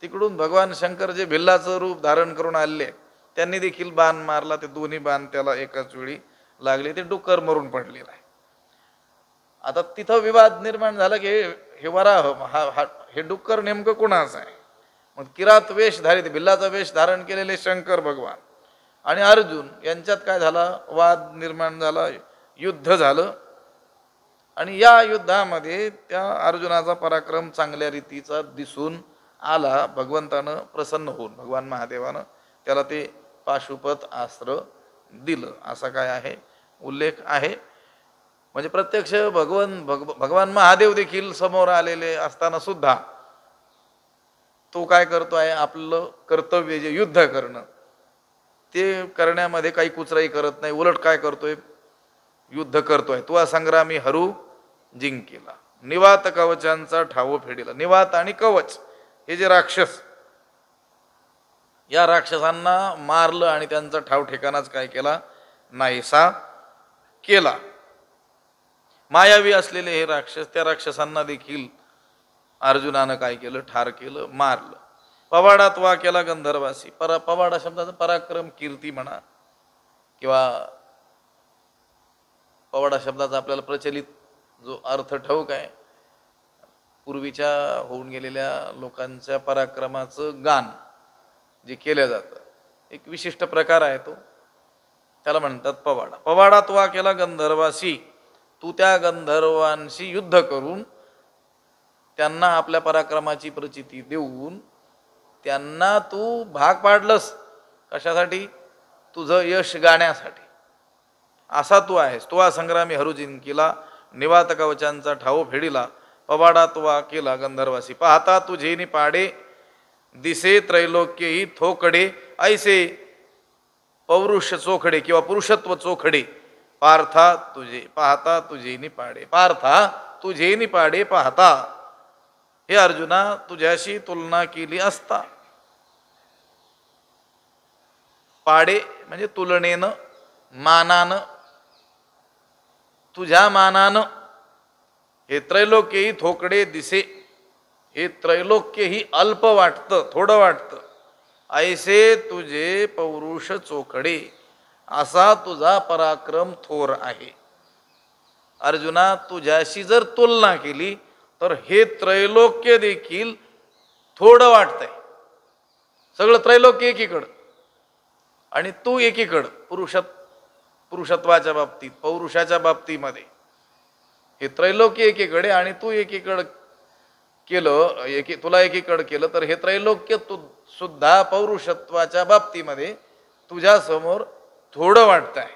Speaker 1: तिकडून भगवान शंकर जे भिल्लाचं रूप धारण करून आले त्यांनी देखील बाण मारला. ते दोन्ही बाण त्याला एकाच वेळी लागले. ते डुकर मरून पडलेलं आहे. आता तिथं विवाद निर्माण झाला की हे वराह हे डुक्कर नेमकं कोणाचं आहे. मग किरात वेश धारित, भिल्लाचा वेश धारण केलेले शंकर भगवान आणि अर्जुन यांच्यात काय झाला, वाद निर्माण झाला, युद्ध झालं. आणि या युद्धामध्ये त्या अर्जुनाचा पराक्रम चांगल्या रीतीचा दिसून आला. भगवंतानं प्रसन्न होऊन, भगवान महादेवानं त्याला ते पाशुपत अस्त्र दिलं, असा काय आहे उल्लेख आहे. म्हणजे प्रत्यक्ष भगवान महादेव देखील समोर आलेले असताना सुद्धा तो काय करतोय, आपलं कर्तव्य जे युद्ध करणं ते करण्यामध्ये काही कुचराई करत नाही, उलट काय करतोय, युद्ध करतोय. तुवा संग्रामी हरू जिंकिला. निवात कवचांचा ठाव फेडिला. निवात आणि कवच हे जे राक्षस, या राक्षसांना मारलं आणि त्यांचा ठाव ठिकाणाच काय केला, नाहीसा केला. मायावी असलेले हे राक्षस, त्या राक्षसांना देखील अर्जुनानं काय केलं, ठार केलं, मारलं. पवाडा तुवा केला गंधर्वासी. पवाडा शब्दाचा पराक्रम, कीर्ती म्हणा, किंवा पवाडा शब्दाचा आपल्याला प्रचलित जो अर्थ ठाऊक आहे, पूर्वीच्या होऊन गेलेल्या लोकांच्या पराक्रमाचं गान जे केलं जातं, एक विशिष्ट प्रकार आहे तो, त्याला म्हणतात पवाडा. पवाडा तुवा केला गंधर्वासी, तू त्या गंधर्वांशी युद्ध करून त्यांना आपल्या पराक्रमाची प्रचिती देऊन त्यांना तू भाग पाडलंस. कशासाठी, तुझं यश गाण्यासाठी. असा तू आहेस. तुवा संग्रामी हरू जिंकिला. निवात कवचांचा ठाव फेडिला. पवाडा तुवा केला गंधर्वासी. पाहता तुझे पाडे दिसे त्रैलोक्य ही थोकडे. ऐसे पौरुष चोखडे किंवा पुरुषत्व चोखडे. पार्था तुझे पाहता तुझे निपाडे. पार्था तुझे निपाडे पाहता. हे अर्जुना, तुझ्याशी तुलना केली असता. पाडे म्हणजे तुलनेनं, मानानं, तुझ्या मानानं. हे त्रैलोक्य ही थोकडे दिसे. हे त्रैलोक्य ही अल्प वाटतं, थोडं वाटतं. ऐसे तुझे पौरुष चोखडे, असा तुझा पराक्रम थोर आहे. अर्जुना, तुझ्याशी जर तुलना केली तर हे त्रैलोक्य देखील थोडं वाटतंय. सगळं त्रैलोक्य एकीकडं आणि तू एकीकडं. पुरुषत्वाच्या बाबतीत, पौरुषाच्या बाबतीमध्ये हे त्रैलोक्य एकीकडे आणि तू एकीकडं केलं, तुला एकीकडं केलं तर हे त्रैलोक्य तू सुद्धा पौरुषत्वाच्या बाबतीमध्ये तुझ्या समोर थोडं वाटतंय.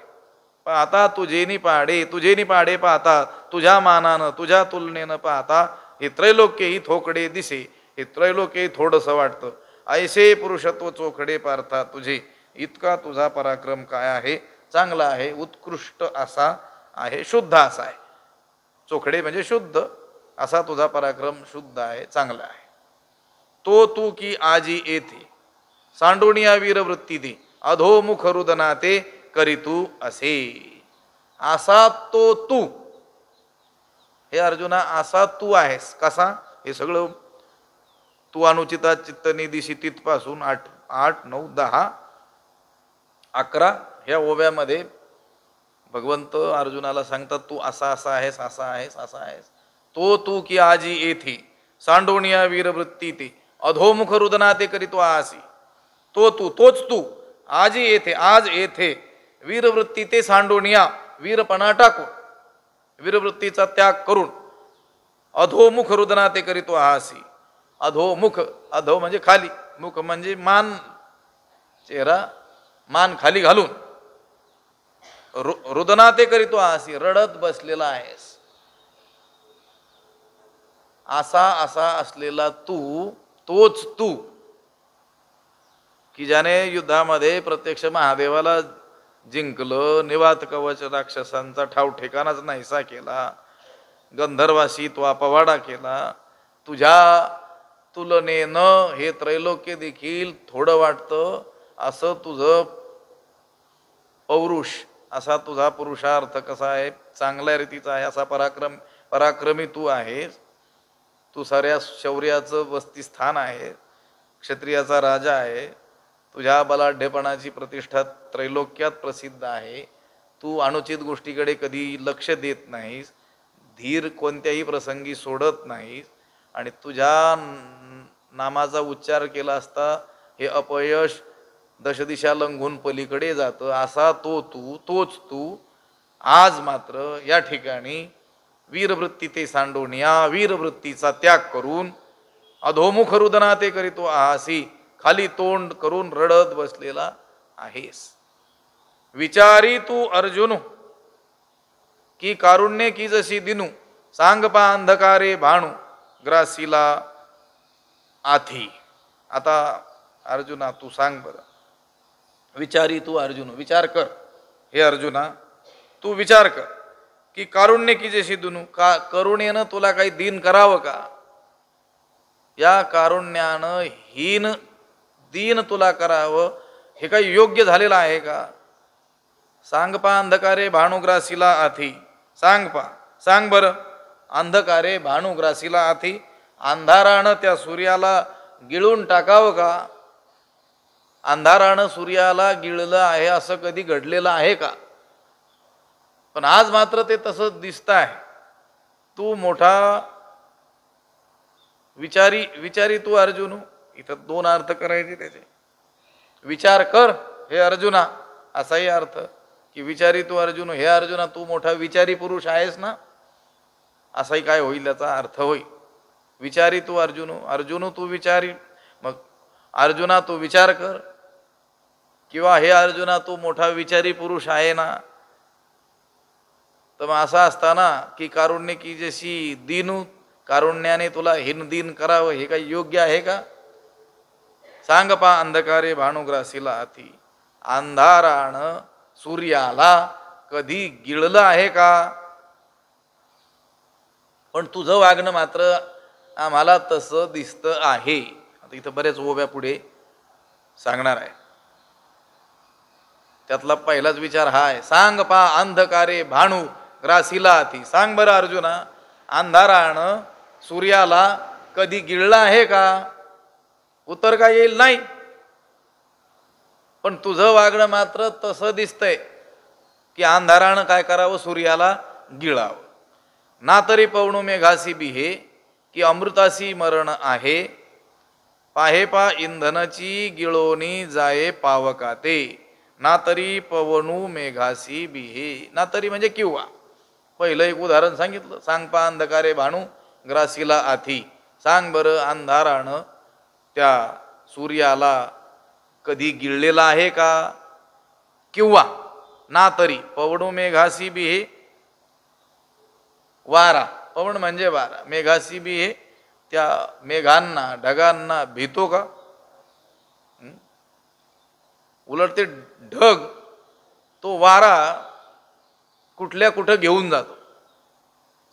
Speaker 1: पाहता तुझेनी पाडे पाहता, तुझ्या मानानं तुझ्या तुलनेनं पाहता हे त्रैलोक्य ही थोकडे दिसे, हे त्रैलोक्य थोडंसं वाटतं. ऐसे पुरुषत्व चोखडे पार्था तुझे, इतका तुझा पराक्रम काय आहे, चांगला आहे, उत्कृष्ट असा आहे, शुद्ध असा आहे. चोखडे म्हणजे शुद्ध, असा तुझा पराक्रम शुद्ध आहे, चांगला आहे. तो तू की आजी येथे सांडोनिया वीरवृत्ती दे, अधोमुख रुदना ते करीतू असे. असा तो तू, हे अर्जुना असा तू आहेस. कसा? हे सगळं तू अनुचिता चित्त निधी तिथपासून 8, 9, 10, 11 ह्या ओव्यामध्ये भगवंत अर्जुनाला सांगतात तू असा असा आहेस, असा आहेस, असा आहेस. तो तू की आजी येथे सांडोनिया वीरवृत्ती ते अधोमुख रुदना ते करीतो आसी. तो तू, तोच तू, आजी येथे, आज येथे, वीरवृत्ती ते सांडोनिया, वीरपणा टाकून, वीरवृत्तीचा त्याग करून, अधोमुख रुदना ते करीतो आसी. अधोमुख, अधो म्हणजे खाली, मुख म्हणजे मान, चेहरा मान खाली घालून, रुदना ते करीतो आसी, रडत बसलेला आहेस. असा असा असलेला तू, तोच तू की ज्याने युद्धामध्ये प्रत्यक्ष महादेवाला जिंकलं, निवात कवच राक्षसांचा ठाव ठिकाणाच नाहीसा केला, गंधर्वाशी तो अपवाडा केला. तुझ्या तुलनेनं हे त्रैलोक्य देखील थोडं वाटतं, असं तुझं पौरुष, असा तुझा पुरुषार्थ कसा आहे, चांगल्या रीतीचा आहे, असा पराक्रमी तू आहेस. तू साऱ्या शौर्याचं वस्तीस्थान आहे, क्षत्रियाचा राजा आहे. तुझ्या बलाढ्यपणाची प्रतिष्ठा त्रैलोक्यात प्रसिद्ध आहे. तू अनुचित गोष्टीकडे कधी लक्ष देत नाहीस, धीर कोणत्याही प्रसंगी सोडत नाहीस, आणि तुझ्या नामाचा उच्चार केला असता हे अपयश दशदिशा लंघून पलीकडे जातं. असा तो तू, तोच तू आज मात्र या ठिकाणी वीरवृत्ती ते सांडोनिया, वीरवृत्तीचा त्याग करून अधोमुख रुदना ते करीतो आहासी, खाली तोंड करून रडत बसलेला आहेस. विचारी तू अर्जुन की कारुण्य की जशी दिनू, सांग पा अंधकारे भाणू ग्रासीला आथी. आता अर्जुना तू सांग बरं, विचारी तू अर्जुन, विचार कर हे अर्जुना, तू विचार कर की कारुण्य की जशी दिनू, का करुणेनं तुला काही दीन करावं का? या कारुण्यानं दीन तुला करावं हे काही योग्य झालेलं आहे का? सांग पा अंधकारे भानुग्रासीला आथी, सांग बरं, अंधकारे भानुग्रासीला आथी, अंधारानं त्या सूर्याला गिळून टाकावं का? अंधारानं सूर्याला गिळलं आहे असं कधी घडलेलं आहे का? पण आज मात्र ते तसं दिसत आहे. तू मोठा विचारी तू अर्जुन, इथं 2 अर्थ करायचे त्याचे. विचार कर हे अर्जुना, असाही अर्थ की विचारी तू अर्जुन, हे अर्जुना तू मोठा विचारी पुरुष आहेस ना, असाही काय होईल याचा अर्थ होईल. विचारी तू अर्जुन तू विचारी, मग अर्जुना तू विचार कर, किंवा हे अर्जुना तू मोठा विचारी पुरुष आहे ना. तर मग असं असताना की कारुण्य की जशी दीनू, कारुण्याने तुला दीन करावं हे काही योग्य आहे का? सांग पा अंधकारे भानुग्रासीला आथी, अंधारानं सूर्याला कधी गिळलं आहे का? पण तुझं वागणं मात्र आम्हाला तसं दिसतं आहे. आता इथं बरेच ओव्या पुढे सांगणार आहे. त्यातला पहिलाच विचार हा आहे, सांग पा अंधकारे भाणू ग्रासीला आथी. सांग बरं अर्जुना, अंधारानं सूर्याला कधी गिळलं आहे का? उत्तर काय येईल? नाही. पण तुझं वागणं मात्र तसं दिसतंय की अंधारानं काय करावं, सूर्याला गिळावं. ना तरी पवणू मेघासी बिहे, की अमृतासी मरण आहे. पाहे पा इंधनाची गिळोनी जाये पावकाते. ना तरी पवनू मेघासी बिहे. ना तरी म्हणजे किंवा. पहिलं एक उदाहरण सांगितलं, सांग पा अंधकारे भाणू ग्रासीला आथी. सांग बरं अंधारानं त्या सूर्याला कधी गिळलेला आहे का. किंवा ना तरी पवनू मेघासी बिहे, वारा, पवन म्हणजे वारा, मेघासी बिहे, त्या मेघांना ढगांना भीतो का. उलट ते ढग तो वारा कुठल्या कुठं घेऊन जातो.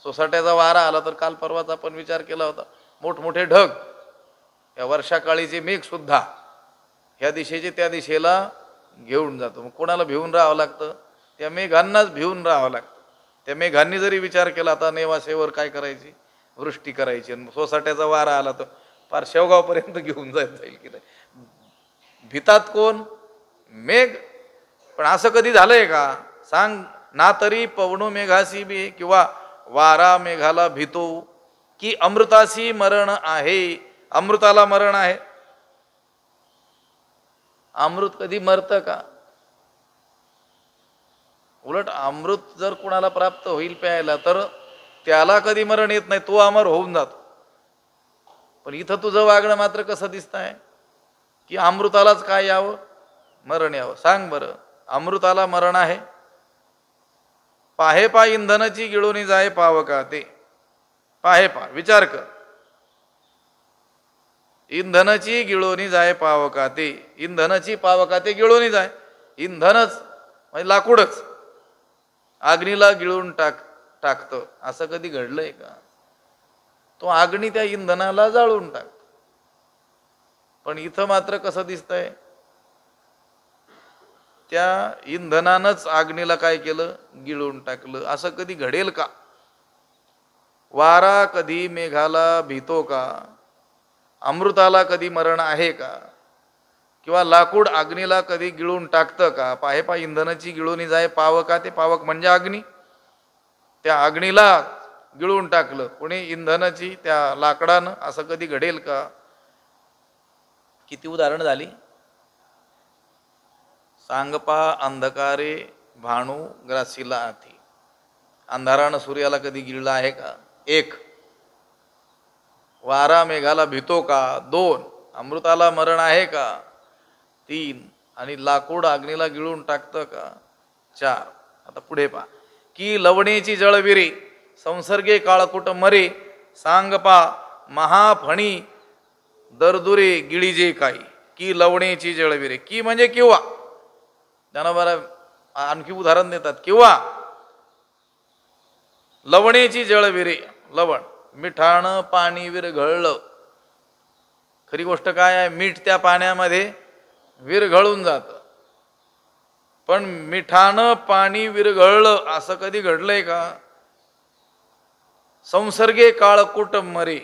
Speaker 1: सोसाट्याचा वारा आला तर काल परवाचा आपण विचार केला होता, मोठमोठे ढग, या वर्षाकाळीचे मेघ सुद्धा ह्या दिशेचे त्या दिशेला घेऊन जातो. मग कोणाला भिवून राहावं लागतं, त्या मेघांनाच भिवून राहावं लागतं. त्या मेघांनी जरी विचार केला आता नेवासेवर काय करायची, वृष्टी करायची, सोसाट्याचा वारा आला तर फार शेवगावपर्यंत घेऊन जाईल की नाही. भितात कोण, मेघ. पण असं कधी झालंय का सांग. ना तरी पवनो मेघासी बी, किंवा वारा मेघाला भीतो, की अमृतासी मरण आहे. अमृताला मरण आहे. अमृत कधी मरतं का. उलट अमृत जर कुणाला प्राप्त होईल प्यायला तर त्याला कधी मरण येत नाही, तो अमर होऊन जातो. पण इथं तुझं वागणं मात्र कसं दिसतंय की अमृतालाच काय यावं, मरण यावं. सांग बरं अमृताला मरण आहे. पाहे पा इंधनाची गिळूनी जाय पावका ते. पाहे पा विचार कर, इंधनाची गिळोनी जाय पावका ते. इंधनाची पावका ते गिळोनी जाय. इंधनच म्हणजे लाकूडच अग्नीला गिळून टाकतं. असं कधी घडलंय का. तो अग्नी त्या इंधनाला जाळून टाकतो. पण इथं मात्र कसं दिसतंय, त्या इंधनानंच अग्नीला काय केलं, गिळून टाकलं. असं कधी घडेल का. वारा कधी मेघाला भीतो का. अमृताला कधी मरण आहे का. किंवा लाकूड अग्नीला कधी गिळून टाकतं का. पाहे पा इंधनाची गिळूनी जाय पावका ते. पावक म्हणजे अग्नी. त्या अग्नीला गिळून टाकलं कोणी, इंधनाची त्या लाकडानं. असं कधी घडेल का. किती उदाहरण झाली. सांगपा अंधकारे भाणू ग्रासीला आथी. अंधारानं सूर्याला कधी गिळला आहे का. एक. वारा मेघाला भीतो का. दोन. अमृताला मरण आहे का. तीन. आणि लाकूड अग्नीला गिळून टाकतं का. चार. आता पुढे पहा, की लवणेची जळविरे संसर्गे काळकुट मरे. सांगपा महाफणी दरदुरे गिळीजे काही. की लवणेची जळविरे, की म्हणजे किंवा. त्यांना बरं आणखी उदाहरण देतात. किंवा लवणेची जळविरे, लवण मिठानं पाणी विरघळलं. खरी गोष्ट काय आहे, मीठ त्या पाण्यामध्ये विरघळून जातं. पण मिठानं पाणी विरघळलं असं कधी घडलंय का. संसर्गे काळकुट मरे.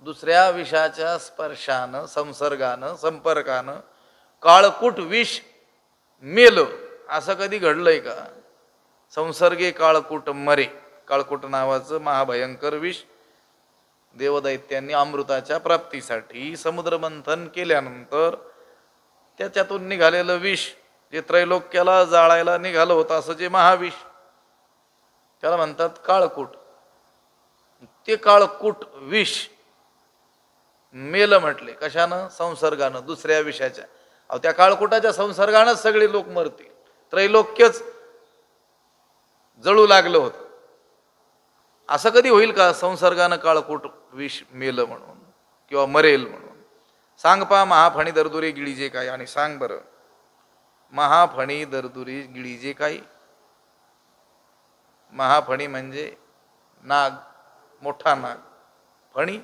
Speaker 1: दुसऱ्या विषाच्या स्पर्शानं, संसर्गानं, संपर्कानं काळकुट विष मेलं असं कधी घडलंय का. संसर्गे काळकुट मरे. काळकुट नावाचं महाभयंकर विष देवदैत्यांनी अमृताच्या प्राप्तीसाठी समुद्रमंथन केल्यानंतर त्याच्यातून निघालेलं विष, जे त्रैलोक्याला जाळायला निघालं होतं असं जे महाविष, त्याला म्हणतात काळकूट. ते काळकूट विष मेलं म्हटले कशानं, संसर्गानं, दुसऱ्या विषाच्या. अहो त्या काळकुटाच्या संसर्गानंच सगळे लोक मरतील. त्रैलोक्यच जळू लागलं होतं. असं कधी होईल का संसर्गानं काळकूट विष मेलं म्हणून किंवा मरेल म्हणून. सांग पा महाफणी दरदुरी गिळीजे काय. आणि सांग बरं महाफणी दरदुरी गिळीजे काही. महाफणी म्हणजे नाग, मोठा नाग. फणी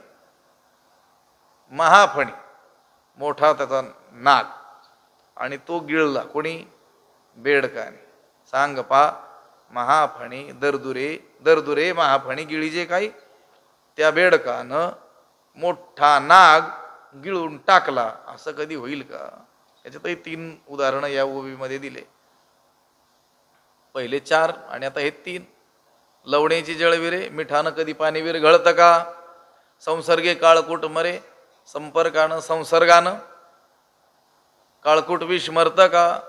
Speaker 1: महाफणी, मोठा त्याचा नाग. आणि तो गिळला कोणी, बेडकाने. सांग पा महाफणी दरदुरे, दरदुरे महाफणी गिळीजे काही. त्या बेडकानं मोठा नाग गिळून टाकला असं कधी होईल का. याच्यातही 3 उदाहरणं या ओवीमध्ये दिले. पहिले 4 आणि आता हे 3. लवणेची जळविरे, मिठानं कधी पाणी विरघळतं का? संसर्गे काळकूट मरे, संपर्कानं संसर्गानं काळकूट विष मरतं का?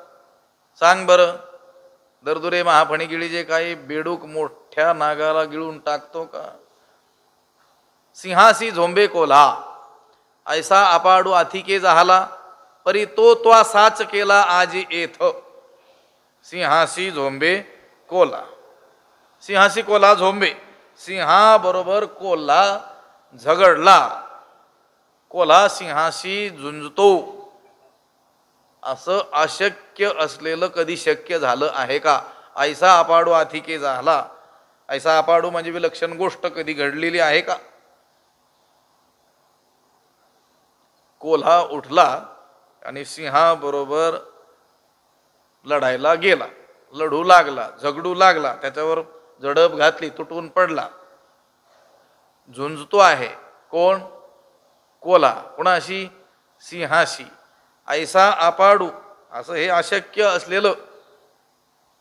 Speaker 1: सांग बरं. दरदुरे महाफणी गिळीजे काही, बेडूक मोठ्या नागाला गिळून टाकतो का? सिंहासी झोंबे कोल्हा, ऐसा अपाडू आथिके झाला, परी तो त्वा साच केला आजी येथ. सिंहासी झोंबे कोल्हा. सिंहासी कोल्हा झोंबे. सिंहाबरोबर कोल्हा झगडला. कोल्हा सिंहाशी झुंजतो. असं अशक्य असलेलं कधी शक्य झालं आहे का? ऐसा अपाडू आथिके झाला. ऐसा अपाडू म्हणजे विलक्षण गोष्ट कधी घडलेली आहे का? कोल्हा उठला आणि सिंहाबरोबर लढायला गेला, लढू लागला, झगडू लागला, त्याच्यावर झडप घातली, तुटून पडला, झुंजतो आहे. कोण? कोल्हा. कुणाशी? सिंहाशी. ऐसा अपाडू, असं हे अशक्य असलेलं,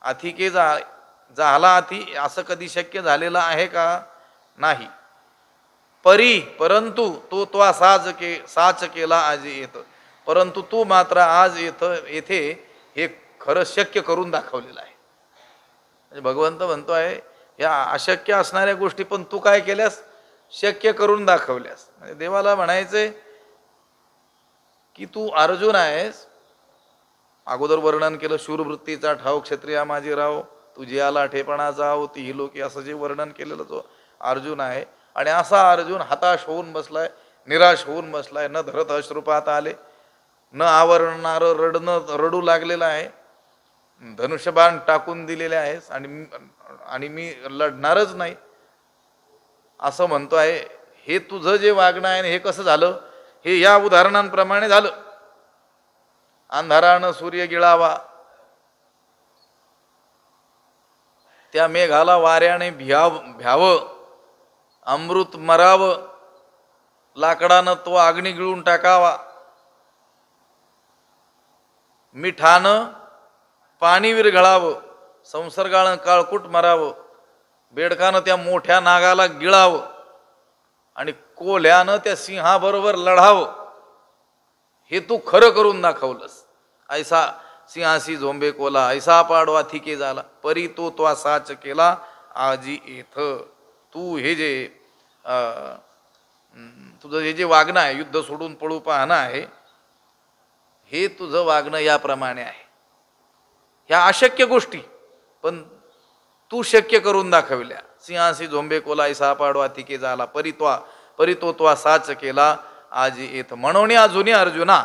Speaker 1: आथिके झाला आथी, असं कधी शक्य झालेलं आहे का? नाही. परी, परंतु तो त्वा साच केला आज येत, परंतु तू मात्र आज येथे हे खरं शक्य करून दाखवलेलं आहे. म्हणजे भगवंत म्हणतो आहे या अशक्य असणाऱ्या गोष्टी पण तू काय केल्यास? शक्य करून दाखवल्यास. म्हणजे देवाला म्हणायचंय की तू अर्जुन आहेस. अगोदर वर्णन केलं शूरवृत्तीचा ठाव क्षत्रिया माझी राव, तुझी आला ठेपणाचा होती ही लोकी, असं जे वर्णन केलेलं तो अर्जुन आहे. आणि असा अर्जुन हताश होऊन बसलाय, निराश होऊन बसलाय, न धरत अश्रुपात आले, न आवरणार रडू लागलेलं आहे, धनुष्यबाण टाकून दिलेले आहेस आणि मी लढणारच नाही असं म्हणतो आहे. हे तुझं जे वागणं आहे हे कसं झालं? हे या उदाहरणांप्रमाणे झालं. अंधारानं सूर्य गिळावा, त्या मेघाला वाऱ्याने भ्यावं, अमृत मरावं, लाकडानं तो अग्नी गिळून टाकावा, मिठानं पाणी विरघळावं, संसर्गानं काळकूट मरावं, बेडकानं त्या मोठ्या नागाला गिळावं आणि कोल्ह्यानं त्या सिंहाबरोबर लढावं. हे तू खरं करून दाखवलंस. ऐसा सिंहासी झोंबे कोला, ऐसा पाडो आथिके झाला, परी तो त्वा साच केला आजी येथ. तू हे जे तुझं हे जे वागणं आहे, युद्ध सोडून पळू पाहणं आहे, हे तुझं वागणं याप्रमाणे आहे. ह्या अशक्य गोष्टी पण तू शक्य करून दाखवल्या. सिंहासी झोंबे कोला, ऐसा पाडो आथिके झाला, परी तो त्वा साच केला आजी येथ. म्हणून अजुनी अर्जुना,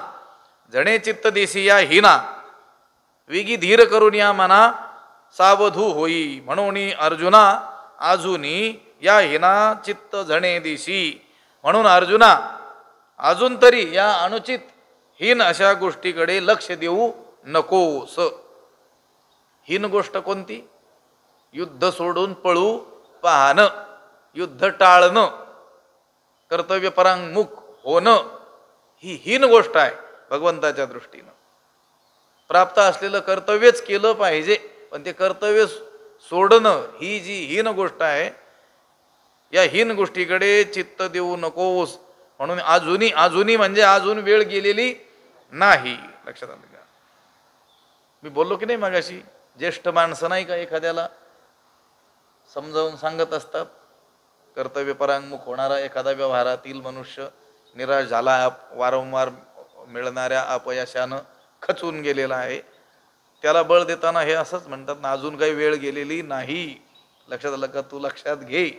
Speaker 1: जणे चित्त देशी या हिना, विगी धीर करून या मना सावधू होई. म्हणून अर्जुना अजुनी या हिना चित्त जणे दिशी. म्हणून अर्जुना अजून तरी या अनुचित हीन अशा गोष्टीकडे लक्ष देऊ नकोस. हीन गोष्ट कोणती? युद्ध सोडून पळू पाहणं, युद्ध टाळणं, कर्तव्यपरांगमुख होणं, ही हीन गोष्ट आहे. भगवंताच्या दृष्टीनं प्राप्त असलेलं कर्तव्यच केलं पाहिजे, पण ते कर्तव्य सोडणं ही जी हीन गोष्ट आहे, या हीन गोष्टीकडे चित्त देऊ नकोस. म्हणून अजूनी म्हणजे अजून वेळ गेलेली नाही. लक्षात आलं का? मी बोललो की नाही मगाशी, ज्येष्ठ माणसं नाही का एखाद्याला समजावून सांगत असतात. कर्तव्यपरांगमुख होणारा एखादा व्यवहारातील मनुष्य निराश झाला, वारंवार मिळणाऱ्या अपयशानं खचून गेलेला आहे, त्याला बळ देताना हे असंच म्हणतात ना, अजून काही वेळ गेलेली नाही. लक्षात आलं का? तू लक्षात घे,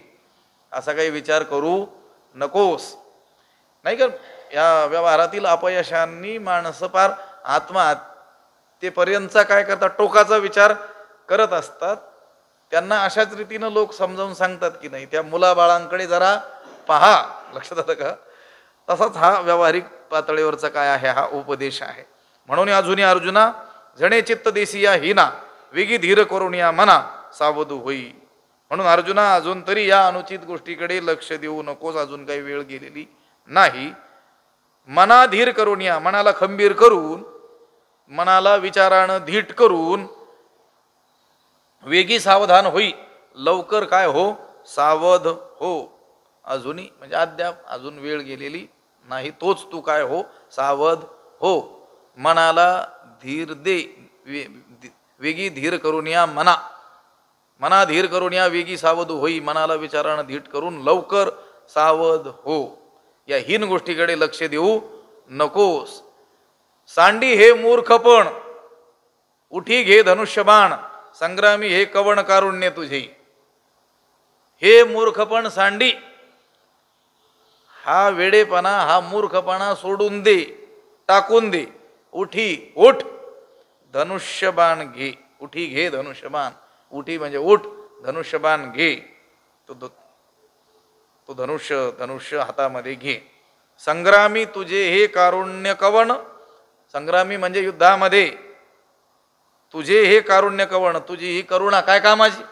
Speaker 1: असा काही विचार करू नकोस. नाही का? या व्यवहारातील अपयशांनी माणसं फार आत्महत्येपर्यंतचा काय करतात, टोकाचा विचार करत असतात. त्यांना अशाच रीतीनं लोक समजावून सांगतात की नाही, त्या मुलाबाळांकडे जरा पहा. लक्षात आलं का? तसाच हा व्यावहारिक पातळीवरचा काय आहे, हा उपदेश आहे. म्हणून अजुनी अर्जुना, जणे चित्त देशी या हिना, विगी धीर करून या मना सावधू होई. म्हणून अर्जुना अजून तरी या अनुचित गोष्टीकडे लक्ष देऊ नकोस, अजून काही वेळ गेलेली नाही. मना धीर करून या, मनाला खंबीर करून मनाला विचारानं धीट करून वेगी सावधान होई, लवकर काय हो, सावध हो. अजूनही म्हणजे अद्याप अजून वेळ गेलेली नाही, तोच तू काय हो, सावध हो. मनाला धीर दे, वेगी धीर करून या मना धीर करून या वेगी सावध होई, मनाला विचारानं धीट करून लवकर सावध हो. या हीन गोष्टीकडे लक्ष देऊ नकोस. सांडी हे मूर्खपण, उठी घे धनुष्यबाण, संग्रामी हे कवण कारुण्य तुझे. हे मूर्खपण सांडी, हा वेडेपणा, हा मूर्खपणा सोडून दे, टाकून दे. उठी, उठ, धनुष्यबाण घे. उठी घे धनुष्यबाण, उठी म्हणजे उठ, धनुष्यबाण घे. तो धनुष्य हातामध्ये घे. संग्रामी तुझे हे कारुण्य कवण, संग्रामी म्हणजे युद्धामध्ये, तुझे हे कारुण्य कवण, तुझी ही करुणा काय कामाची.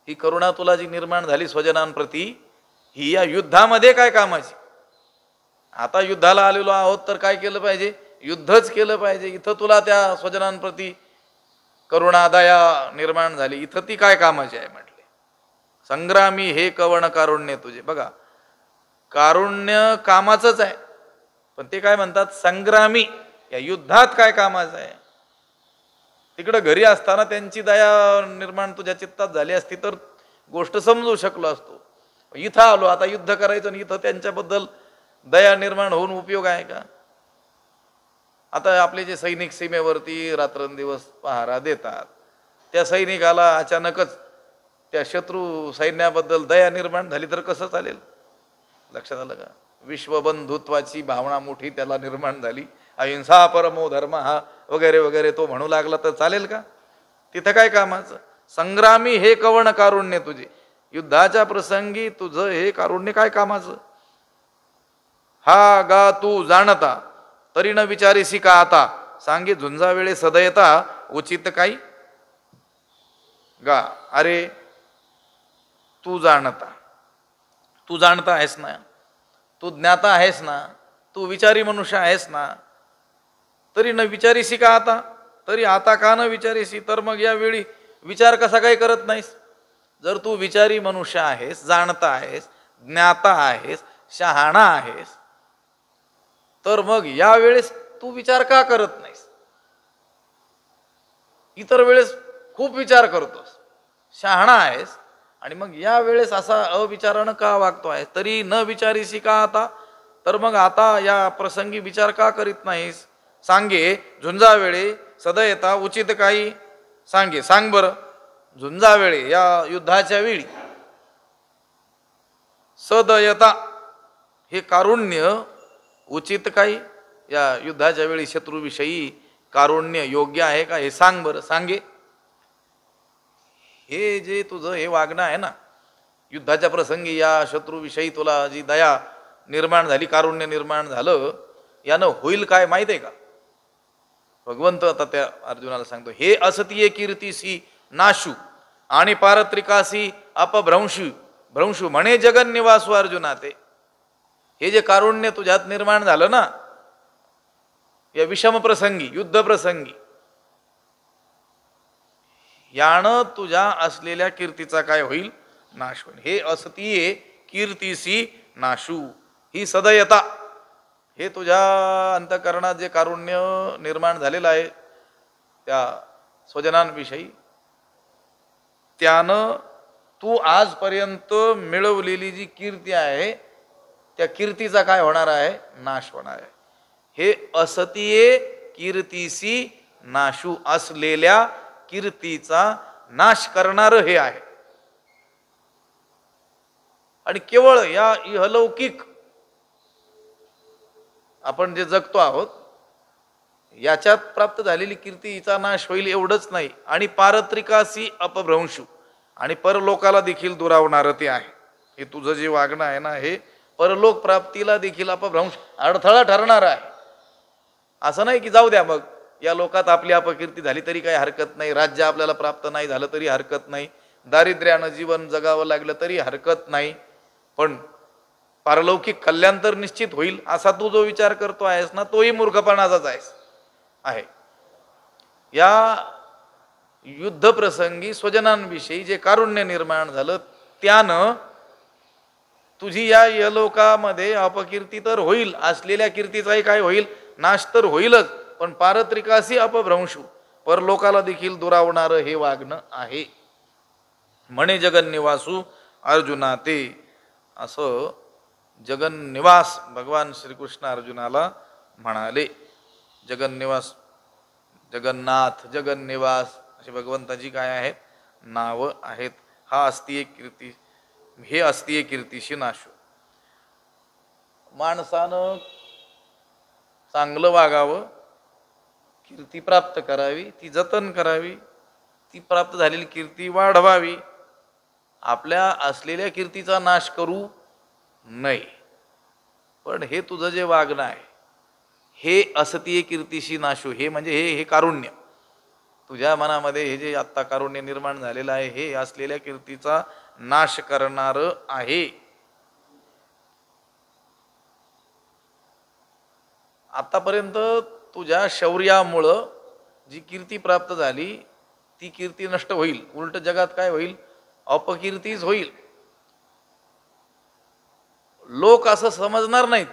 Speaker 1: ही करुणा तुला जी निर्माण झाली स्वजनांप्रती, ही या युद्धामध्ये काय कामाची. आता युद्धाला आलेलो आहोत तर काय केलं पाहिजे, युद्धच केलं पाहिजे. इथं तुला त्या स्वजनांप्रती करुणा दया निर्माण झाली, इथं ती काय कामाची आहे म्हटले. संग्रामी हे कवण कारुण्य तुझे. बघा, कारुण्य कामाचंच आहे, पण ते काय म्हणतात, संग्रामी या युद्धात काय कामाचं आहे. तिकडं घरी असताना त्यांची दया निर्माण तुझ्या चित्तात झाली असती तर गोष्ट समजू शकलो असतो. इथं आलो, आता युद्ध करायचं आणि इथं त्यांच्याबद्दल दया निर्माण होऊन उपयोग आहे का. आता आपले जे सैनिक सीमेवरती रात्रंदिवस पहारा देतात, त्या सैनिकाला अचानकच त्या शत्रू सैन्याबद्दल दया निर्माण झाली तर कसं चालेल. लक्षात आलं का. विश्वबंधुत्वाची भावना मोठी त्याला निर्माण झाली, अहिंसा परमो धर्म हा वगैरे वगैरे तो म्हणू लागला तर चालेल का. तिथं काय कामाचं. संग्रामी हे कवण कारुण्य तुझे, युद्धाच्या प्रसंगी तुझं हे कारुण्य काय कामाचं. हा गा तू जाणता, तरी न विचारीसी का आता, सांगे झुंजा वेळे सदयता उचित काही. गा, अरे तू जाणता, तू जाणता आहेस ना, तू ज्ञाता आहेस ना, तू विचारी मनुष्य आहेस ना, तरी न विचारीसी का आता. तरी आता का न विचारीसी, तर मग यावेळी विचार कसा काही करत नाहीस. जर तू विचारी मनुष्य आहेस, जाणता आहेस, ज्ञाता आहेस, शहाणा आहेस, तर मग या वेळेस तू विचार का करत नाहीस. इतर वेळेस खूप विचार करतोस, शहाणा आहेस, आणि मग या वेळेस असा अविचारानं का वागतो आहे. तरी न विचारीसी का आता, तर मग आता या प्रसंगी विचार का करीत नाहीस. सांगे झुंजा वेळे सदयता उचित काही. सांगे, सांग बरं, झुंजा वेळे या युद्धाच्या वेळी सदयता हे कारुण्य उचित काही. या युद्धाच्या वेळी शत्रूविषयी कारुण्य योग्य आहे का हे सांग बरं. सांगे, हे जे तुझं हे वागणं आहे ना, युद्धाच्या प्रसंगी या शत्रूविषयी तुला जी दया निर्माण झाली, कारुण्य निर्माण झालं, यानं होईल काय माहित आहे का. भगवंत आता त्या अर्जुनाला सांगतो, हे असतीये कीर्तीसी नाशू आणि पारत्रिकासी अपभ्रंशू म्हणे जगन्निवासू अर्जुना. ते हे जे कारुण्य तुझ्यात निर्माण झालं ना या विषम प्रसंगी, युद्ध प्रसंगी, यानं तुझ्या असलेल्या कीर्तीचा काय होईल, नाश होईल. हे असतीये कीर्तीसी नाशू, ही सदयता, हे तुझ्या अंतःकरणात जे कारुण्य निर्माण झालेलं आहे त्या स्वजनांविषयी, त्यानं तू आजपर्यंत मिळवलेली जी कीर्ती आहे त्या कीर्तीचा काय होणार आहे, नाश होणार आहे. हे असतीये कीर्तीसी नाशू, असलेल्या कीर्तीचा नाश करणार हे आहे. आणि केवळ या इहलौकिक आपण जे जगतो आहोत याच्यात प्राप्त झालेली कीर्ती हिचा नाश होईल एवढंच नाही, आणि पारत्रिकासी अपभ्रंशू, आणि परलोकाला देखील दुरावणारं ते आहे. हे तुझं जे वागणं आहे ना, हे परलोक प्राप्तीला देखील अपभ्रंश अडथळा ठरणार आहे. असं नाही की जाऊ द्या मग या लोकात आपली अपकीर्ती झाली तरी काही हरकत नाही, राज्य आपल्याला प्राप्त नाही झालं तरी हरकत नाही, दारिद्र्यानं जीवन जगावं लागलं तरी हरकत नाही, पण पारलौकिक कल्याण तर निश्चित होईल असा तू जो विचार करतो आहेस ना, तोही मूर्खपणाचाच आहे. या युद्धप्रसंगी स्वजनांविषयी जे कारुण्य निर्माण झालं त्यानं तुझी या यलोकामध्ये अपकीर्ती तर होईल, असलेल्या कीर्तीचाही काय होईल, नाश तर होईलच, पण पारत्रिकासी अपभ्रंशू, परलोकाला देखील दुरावणारं हे वागणं आहे. म्हणे जगन्निवासू अर्जुना ते, असं जगन्निवास भगवान श्रीकृष्ण अर्जुनाला म्हणाले. जगन्निवास, जगन्नाथ, जगन्निवास अशी भगवंताची काय आहेत, नावं आहेत. हा अस्तीय कीर्ती, हे अस्तीय कीर्तीशी नाशो. माणसानं चांगलं वागावं, कीर्ती प्राप्त करावी, ती जतन करावी, ती प्राप्त झालेली कीर्ती वाढवावी, आपल्या असलेल्या कीर्तीचा नाश करू नये. पण हे तुझं जे वागणं आहे हे असतीय कीर्तीशी नाशो, हे म्हणजे हे कारुण्य, तुझ्या मनामध्ये हे जे आत्ता कारुण्य निर्माण झालेलं आहे हे असलेल्या कीर्तीचा नाश करणार आहे. आतापर्यंत तुझ्या शौर्यामुळं जी कीर्ती प्राप्त झाली ती कीर्ती नष्ट होईल, उलट जगात काय होईल, अपकीर्तीच होईल. लोक असं समजणार नाहीत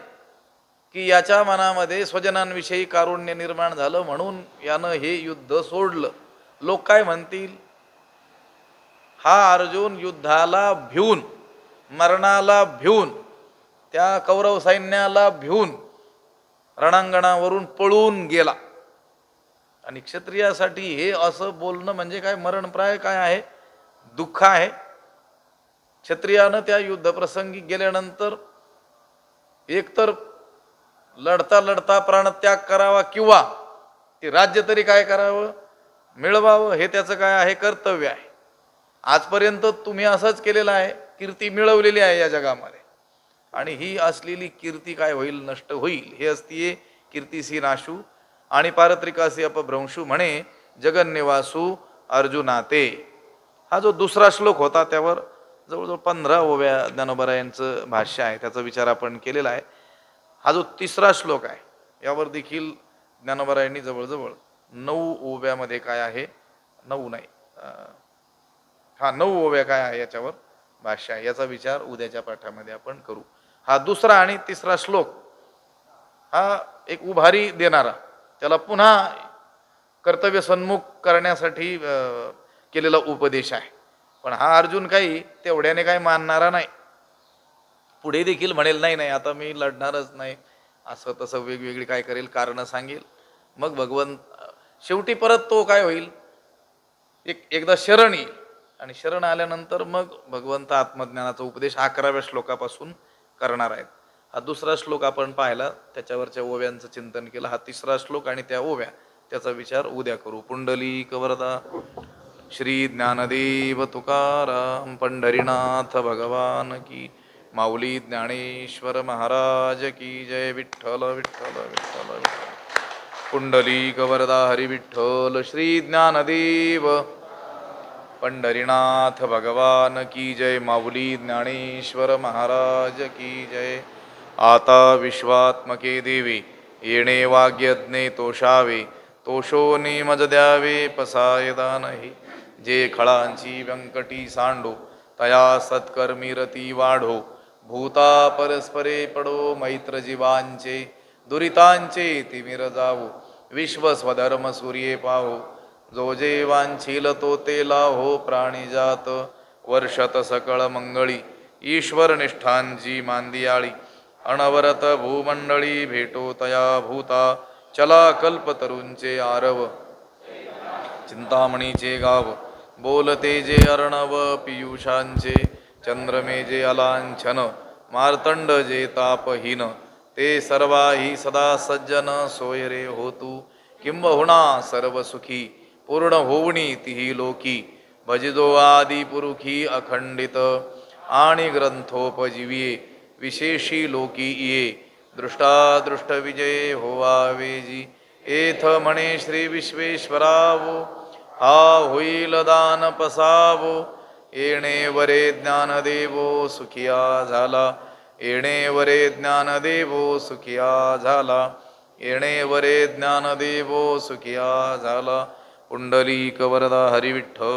Speaker 1: की याच्या मनामध्ये स्वजनांविषयी कारुण्य निर्माण झालं म्हणून यानं हे युद्ध सोडलं. लोक काय म्हणतील, हा अर्जुन युद्धाला भिवून, मरणाला भिवून, त्या कौरव सैन्याला भिवून रणांगणावरून पळून गेला. आणि क्षत्रियासाठी हे असं बोलणं म्हणजे काय, मरणप्राय काय आहे, दुःख आहे. क्षत्रियानं त्या युद्धप्रसंगी गेल्यानंतर एकतर लढता लढता प्राणत्याग करावा किंवा ते राज्य तरी काय करावं, मिळवावं, हे त्याचं काय आहे, कर्तव्य आहे. आजपर्यंत तुम्ही असंच केलेलं आहे, कीर्ती मिळवलेली आहे या जगामध्ये, आणि ही असलेली कीर्ती काय होईल, नष्ट होईल. हे असतीये कीर्तीसी नाशू आणि पारत्रिकासी अपभ्रंशू. म्हणे जगन्निवासू अर्जुना ते. हा जो दुसरा श्लोक होता त्यावर जवळजवळ 15 ओव्या ज्ञानोबरायांचं भाष्य आहे, त्याचा विचार आपण केलेला आहे. हा जो तिसरा श्लोक आहे यावर देखील ज्ञानोबरायांनी जवळजवळ 9 ओव्यामध्ये काय आहे, 9 नाही, 9 ओव्या काय आहे याच्यावर भाष्य आहे. याचा विचार उद्याच्या पाठामध्ये आपण करू. हा दुसरा आणि तिसरा श्लोक हा एक उभारी देणारा, त्याला पुन्हा कर्तव्य सन्मुख करण्यासाठी केलेला उपदेश आहे. पण हा अर्जुन काही तेवढ्याने काही मानणारा नाही. पुढे देखील म्हणेल नाही नाही आता मी लढणारच नाही, असं तसं वेगवेगळी काय करेल, कारणं सांगेल. मग भगवंत शेवटी परत तो काय होईल, एकदा शरण येईल, आणि शरण आल्यानंतर मग भगवंत आत्मज्ञानाचा उपदेश 11व्या श्लोकापासून करणार आहेत. हा दुसरा श्लोक आपण पाहिला, त्याच्यावरच्या ओव्यांचं चिंतन केलं. हा तिसरा श्लोक आणि त्या ओव्या, त्याचा विचार उद्या करू. पुंडलिक वरदा श्री ज्ञानदेव तुकाराम पंढरीनाथ भगवान की, माऊली ज्ञानेश्वर महाराज की जय. विठ्ठल विठ्ठल विठ्ठल विठ्ठल. पुंडलिक वरदा हरी विठ्ठल. श्री ज्ञानदेव पंढरीनाथ भगवान की जय. माऊली ज्ञानेश्वर महाराज की जय. आता विश्वात्मके देवी येणे वाग्यज्ञे तोषावे, तोषोनी मज द्यावे पसायदा नाही. जे खळांची व्यंकटी सांडो तया सत्कर्मी रती वाढो. भूता परस्परे पडो मैत्र जीवांचे, दुरितांचे तिमिर जावो. विश्व स्वधर्म सूर्ये पाहो, जो जे वांछील तो ते लाहो. प्राणी जात वर्षत सकळ मंगळी, ईश्वर निष्ठांची मांदियाळी. अनवरत भूमंडळी भेटो तया भूता, चला कल्पतरूंचे आरव. चिंतामणीचे गाव बोलते जे अर्णव पियुषांचे. चंद्रमे जे अलांछन, मार्तंड जे तापहीन. ते सर्वाही सदा सज्जन, सोय रे होतू किंबहुना सर्व सुखी. पूर्ण होवणी तिही लोकी, भजिजो आदि पुरुखी अखंडित. आणि ग्रंथोपजीविये विशेषी लोकी ये. दृष्टादृष्ट विजय होवावेजी, एथ म्हणे श्री विश्वेश्वरावो. हा होईल दान पसावो, येणे वरे ज्ञानदेवो सुखिया झाला. येणे वरे ज्ञानदेवो सुखिया झाला. येणे वरे ज्ञानदेवो सुखिया झाला. पुंडलीक वरदा हरिविठ्ठल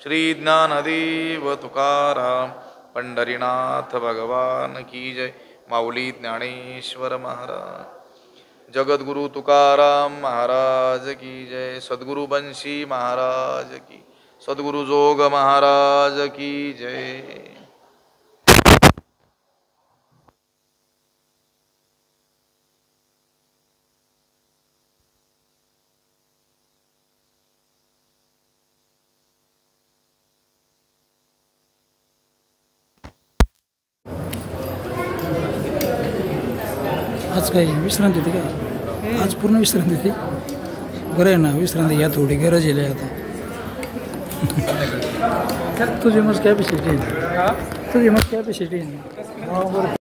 Speaker 1: श्री ज्ञानदेव तुकाराम पंढरीनाथ भगवान की जय. माऊली ज्ञानेश्वर महाराज. जगद्गुरु तुकाराम महाराज की जय. सद्गुरु बंशी महाराज की. सद्गुरु जोग महाराज की जय.
Speaker 2: आज काय विश्रांती होती काय? आज पूर्ण विश्रांती होती. बरं आहे ना, विश्रांती घ्या, थोडी गरज आहे आता. तुझी मस्त कॅपॅसिटी आहे, तुझी मस्त कॅपॅसिटी आहे.